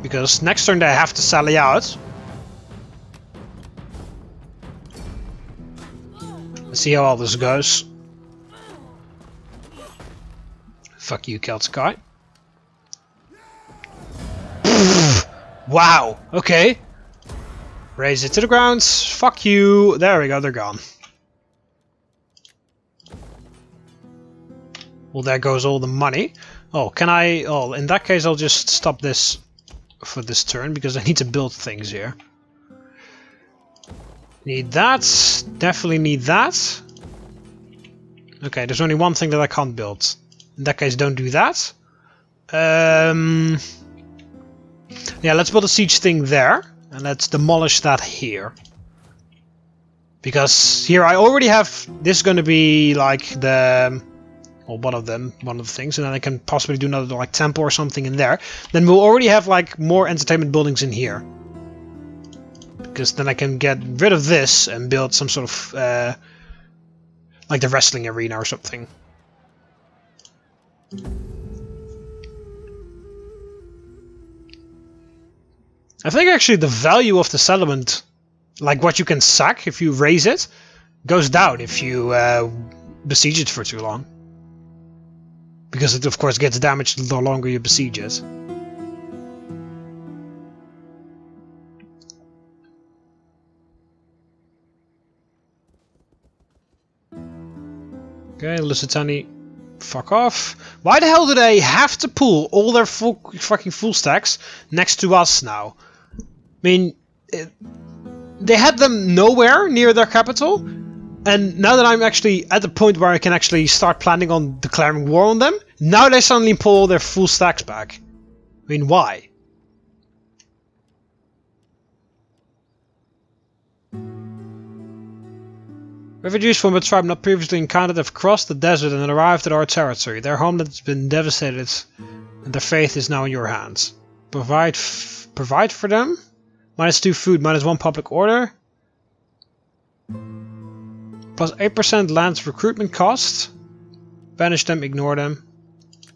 Because next turn they have to sally out. Let's see how all this goes. Fuck you, Celtici. Wow, okay. Raise it to the ground. Fuck you. There we go, they're gone. Well, there goes all the money. Oh, can I... Oh, in that case I'll just stop this for this turn, because I need to build things here. Need that. Definitely need that. Okay, there's only one thing that I can't build. In that case, don't do that. Yeah, let's build a siege thing there. And let's demolish that here. Because here I already have... This is going to be like the... Well, one of the things. And then I can possibly do another like temple or something in there. Then we'll already have like more entertainment buildings in here. Because then I can get rid of this and build some sort of... like the wrestling arena or something. I think actually the value of the settlement, like what you can sack if you raise it, goes down if you besiege it for too long. Because it of course gets damaged the longer you besiege it. Okay, Lusitani, fuck off. Why the hell do they have to pull all their fucking full stacks next to us now? I mean, they had them nowhere near their capital, and now that I'm actually at the point where I can actually start planning on declaring war on them, now they suddenly pull all their full stacks back. I mean, why? Refugees from a tribe not previously encountered have crossed the desert and arrived at our territory. Their homeland has been devastated, and their faith is now in your hands. Provide for them? -2 food, -1 public order. Plus 8% land recruitment cost. Banish them, ignore them.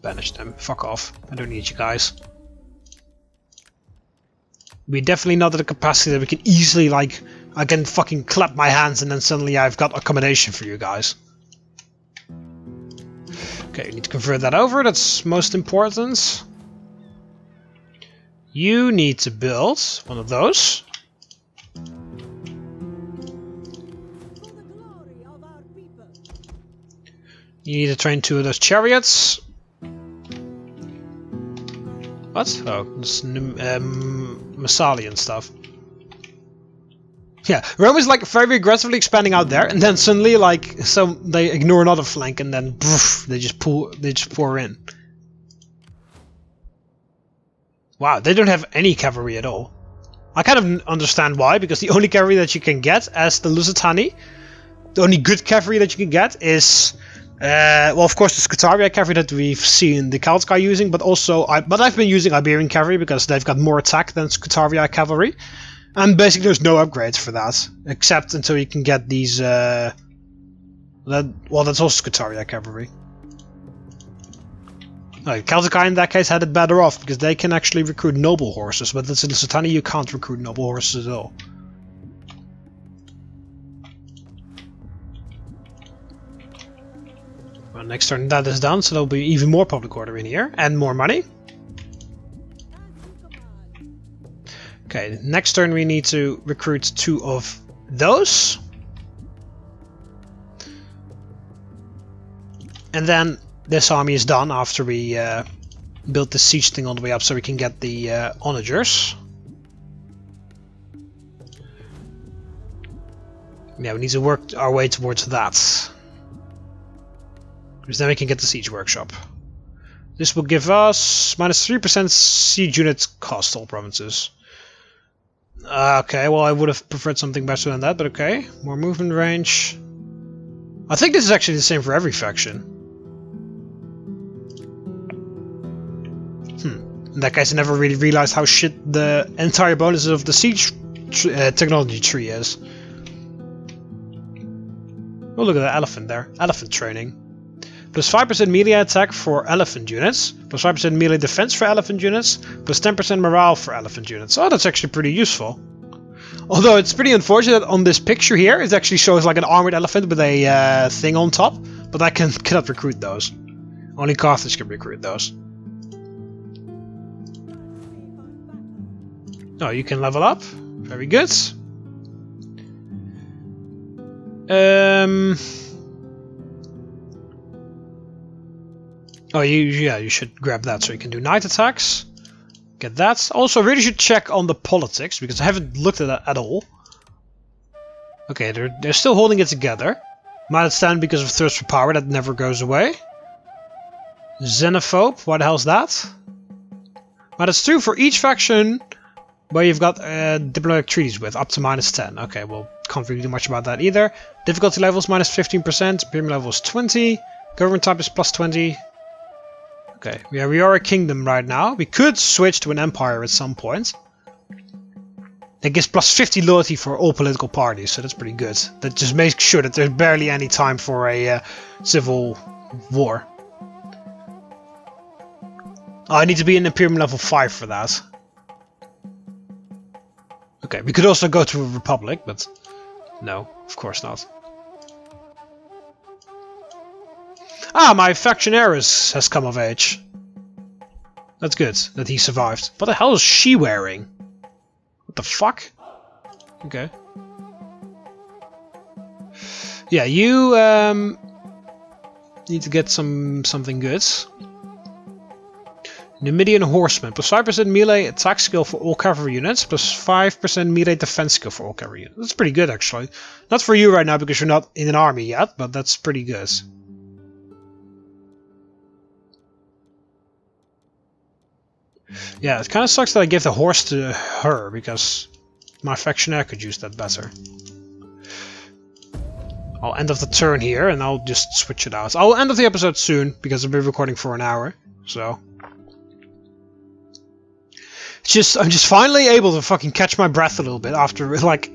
Banish them, fuck off. I don't need you guys. We're definitely not at a capacity that we can easily, like, I can fucking clap my hands and then suddenly I've got accommodation for you guys. Okay, we need to convert that over, that's most important. You need to build one of those. You need to train 2 of those chariots. What? Oh, this Masaesyli and stuff. Yeah, Rome is like very aggressively expanding out there, and then suddenly like they ignore another flank, and then poof, they just pour in. Wow, they don't have any cavalry at all. I kind of understand why, because the only cavalry that you can get as the Lusitani, the only good cavalry that you can get is, well, of course, the Scutaria cavalry that we've seen the Celtici using, but also, I've been using Iberian cavalry because they've got more attack than Scutaria cavalry. And basically there's no upgrades for that, except until you can get these, well that's also Scutaria cavalry. Celtici in that case had it better off, because they can actually recruit noble horses, but that's in Lusitania you can't recruit noble horses at all. Well, next turn that is done, so there'll be even more public order in here, and more money. Okay, next turn we need to recruit 2 of those. And then this army is done after we build the siege thing all the way up so we can get the onagers. Yeah, we need to work our way towards that. Because then we can get the siege workshop. This will give us minus 3% siege unit cost all provinces. Okay, well I would have preferred something better than that, but okay. More movement range. I think this is actually the same for every faction. In that case I never really realized how shit the entire bonuses of the siege technology tree is. Oh, look at that elephant there. Elephant training. Plus 5% melee attack for elephant units, plus 5% melee defense for elephant units, plus 10% morale for elephant units. Oh, that's actually pretty useful. Although it's pretty unfortunate on this picture here, it actually shows like an armored elephant with a thing on top, but I cannot recruit those. Only Carthage can recruit those. Oh, you can level up. Very good. Oh, you should grab that so you can do night attacks. Get that. Also, I really should check on the politics, because I haven't looked at that at all. Okay, they're still holding it together. Might stand because of thirst for power, that never goes away. Xenophobe, why the hell's that? But it's true for each faction where you've got diplomatic treaties with, up to minus 10. Okay, well, can't really do much about that either. Difficulty level is minus 15%, premium level is 20, government type is plus 20. Okay, yeah, we are a kingdom right now. We could switch to an empire at some point. That gives plus 50 loyalty for all political parties, so that's pretty good. That just makes sure that there's barely any time for a civil war. Oh, I need to be in Imperium level 5 for that. Okay, we could also go to a republic, but no, of course not. Ah, my factionaris has come of age. That's good, that he survived. What the hell is she wearing? What the fuck? Okay. Yeah, you need to get something good. Numidian horseman, plus 5% melee attack skill for all cavalry units, plus 5% melee defense skill for all cavalry units. That's pretty good actually. Not for you right now because you're not in an army yet, but that's pretty good. Yeah, it kind of sucks that I gave the horse to her, because my factionaire could use that better. I'll end of the turn here, and I'll just switch it out. I'll end of the episode soon, because I'll be recording for an hour, so... I'm just finally able to fucking catch my breath a little bit after, like,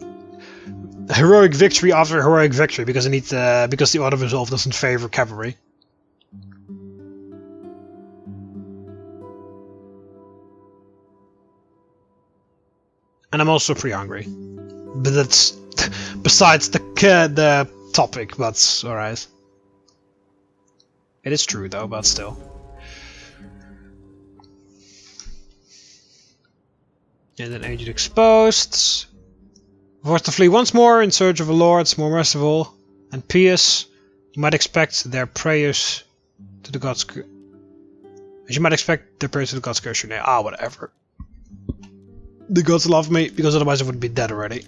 heroic victory after heroic victory, because I need because the auto resolve doesn't favor cavalry. And I'm also pretty hungry, but that's besides the topic. But alright, it is true though, but still. And then agent exposed. Force to flee once more in search of a lord, more merciful and pious. You might expect their prayers to the gods. As you might expect their prayers to the gods curse your name. Ah, whatever. The gods love me, because otherwise I would be dead already.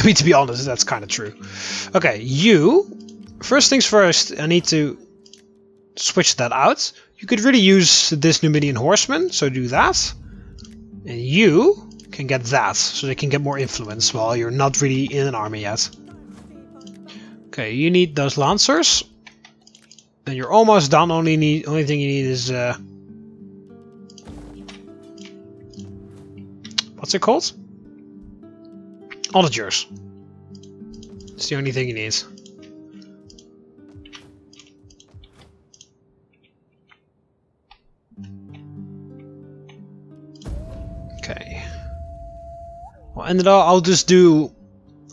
I mean, to be honest, that's kind of true. Okay, you. First things first, I need to switch that out. You could really use this Numidian horseman, so do that. And you can get that, so they can get more influence while you're not really in an army yet. Okay, you need those lancers. Then you're almost done. Only thing you need is what's it called? Onagers. It's the only thing you need. Okay. Well, end it all.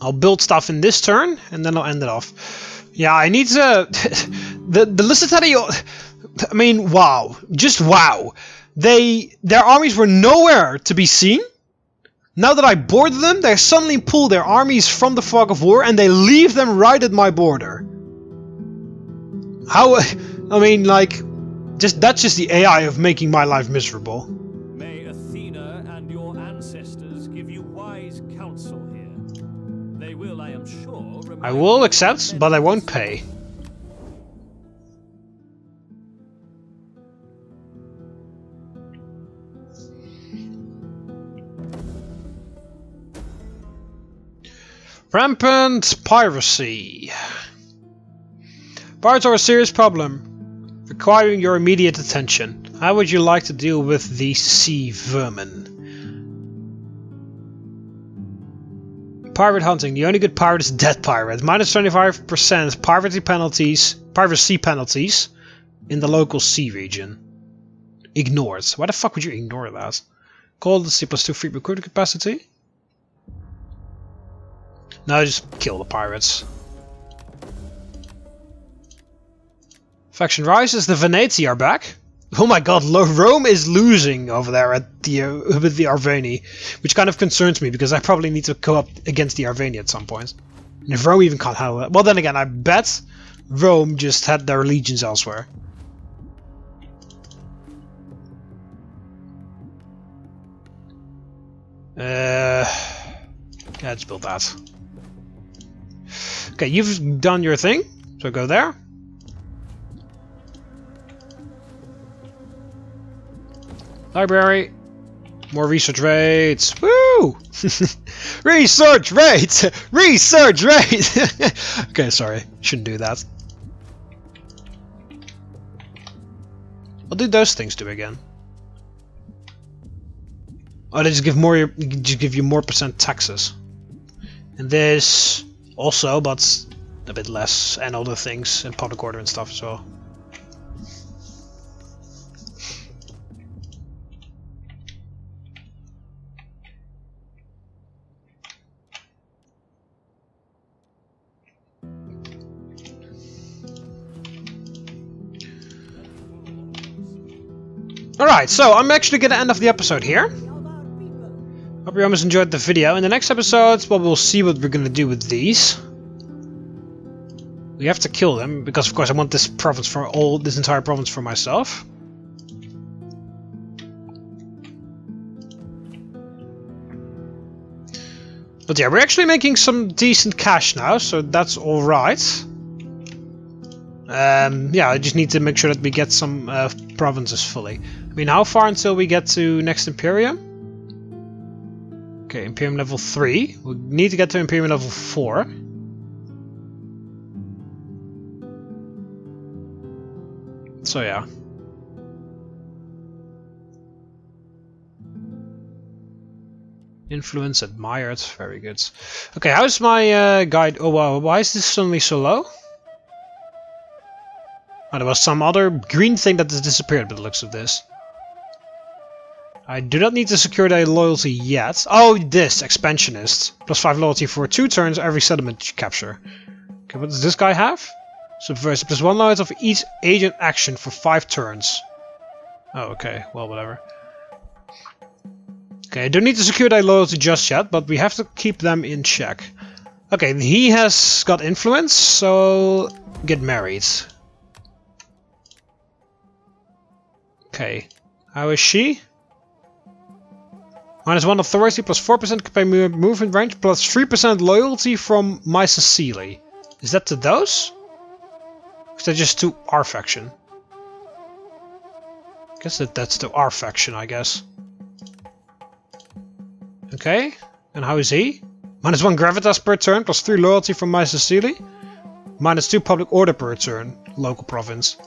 I'll build stuff in this turn, and then I'll end it off. Yeah, I need to. the Licitati. I mean, wow, just wow. Their armies were nowhere to be seen. Now that I boarded them, they suddenly pull their armies from the fog of war, and they leave them right at my border. How? I mean, like, that's just the AI of making my life miserable. May Athena and your ancestors give you wise counsel here. They will, I am sure, I will accept, but I won't pay. Rampant piracy. Pirates are a serious problem, requiring your immediate attention. How would you like to deal with these sea vermin? Pirate hunting. The only good pirate is dead pirate. Minus 25% piracy penalties in the local sea region. Ignored. Why the fuck would you ignore that? Call the C +2 free recruiting capacity. No, just kill the pirates. Faction rises. The Veneti are back. Oh my god, Rome is losing over there at with the Arvani, which kind of concerns me because I probably need to go up against the Arvani at some point. And if Rome even can't handle it, well then again, I bet Rome just had their legions elsewhere. Let's build that. Okay, you've done your thing, so go there. Library. More research rates. Woo! Research rates! Research rates! Okay, sorry. Shouldn't do that. What do those things do again? Oh, they just give you more percent taxes. And this also, but a bit less, and other things, and public order and stuff as well. Alright, so I'm actually going to end off the episode here. Hope you almost enjoyed the video. In the next episode, well, we'll see what we're going to do with these. We have to kill them, because of course I want this province for this entire province for myself. But yeah, we're actually making some decent cash now, so that's alright. Yeah, I just need to make sure that we get some provinces fully. I mean, how far until we get to next Imperium? Okay, Imperium level 3. We need to get to Imperium level 4. So yeah. Influence admired. Very good. Okay, how's my guide? Oh wow, why is this suddenly so low? Oh, there was some other green thing that has disappeared by the looks of this. I do not need to secure their loyalty yet. Oh, this expansionist. +5 loyalty for 2 turns every settlement you capture. Okay, what does this guy have? Subversive. +1 loyalty for each agent action for 5 turns. Oh, okay. Well, whatever. Okay, I don't need to secure their loyalty just yet, but we have to keep them in check. Okay, he has got influence, so get married. Okay, how is she? -1 authority, plus 4% campaign movement range, plus 3% loyalty from Masaesyli. Is that to those? Or is that just to our faction? I guess that's to our faction, I guess. Okay, and how is he? -1 gravitas per turn, plus 3 loyalty from Masaesyli. -2 public order per turn, local province.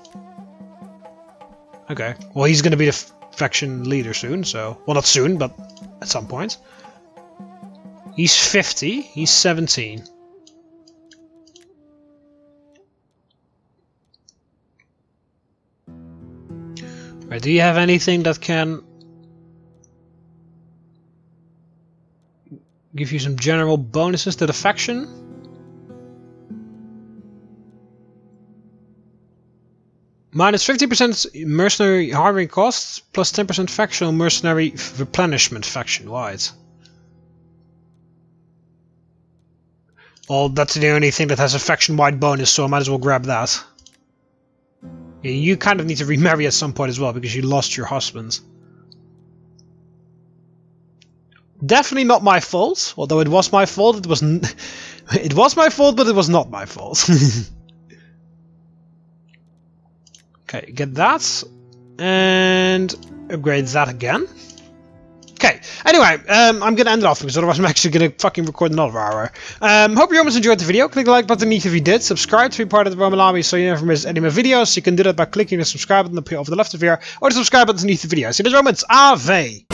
Okay, well he's gonna be the faction leader soon, so... Well, not soon, but at some point. He's 50, he's 17. Right, do you have anything that can... give you some general bonuses to the faction? -50% mercenary hiring costs, plus 10% factional mercenary replenishment faction-wide. Well, that's the only thing that has a faction-wide bonus, so I might as well grab that. Yeah, you kind of need to remarry at some point as well, because you lost your husband. Definitely not my fault, although it was my fault, it was it was my fault, but it was not my fault. Okay, get that, and upgrade that again. Okay, anyway, I'm gonna end it off because otherwise I'm actually gonna fucking record another hour. Hope you almost enjoyed the video. Click the like button beneath if you did. Subscribe to be part of the Roman Army so you never miss any of my videos. You can do that by clicking the subscribe button over the left of here, or the subscribe button beneath the video. See you Romans, Ave!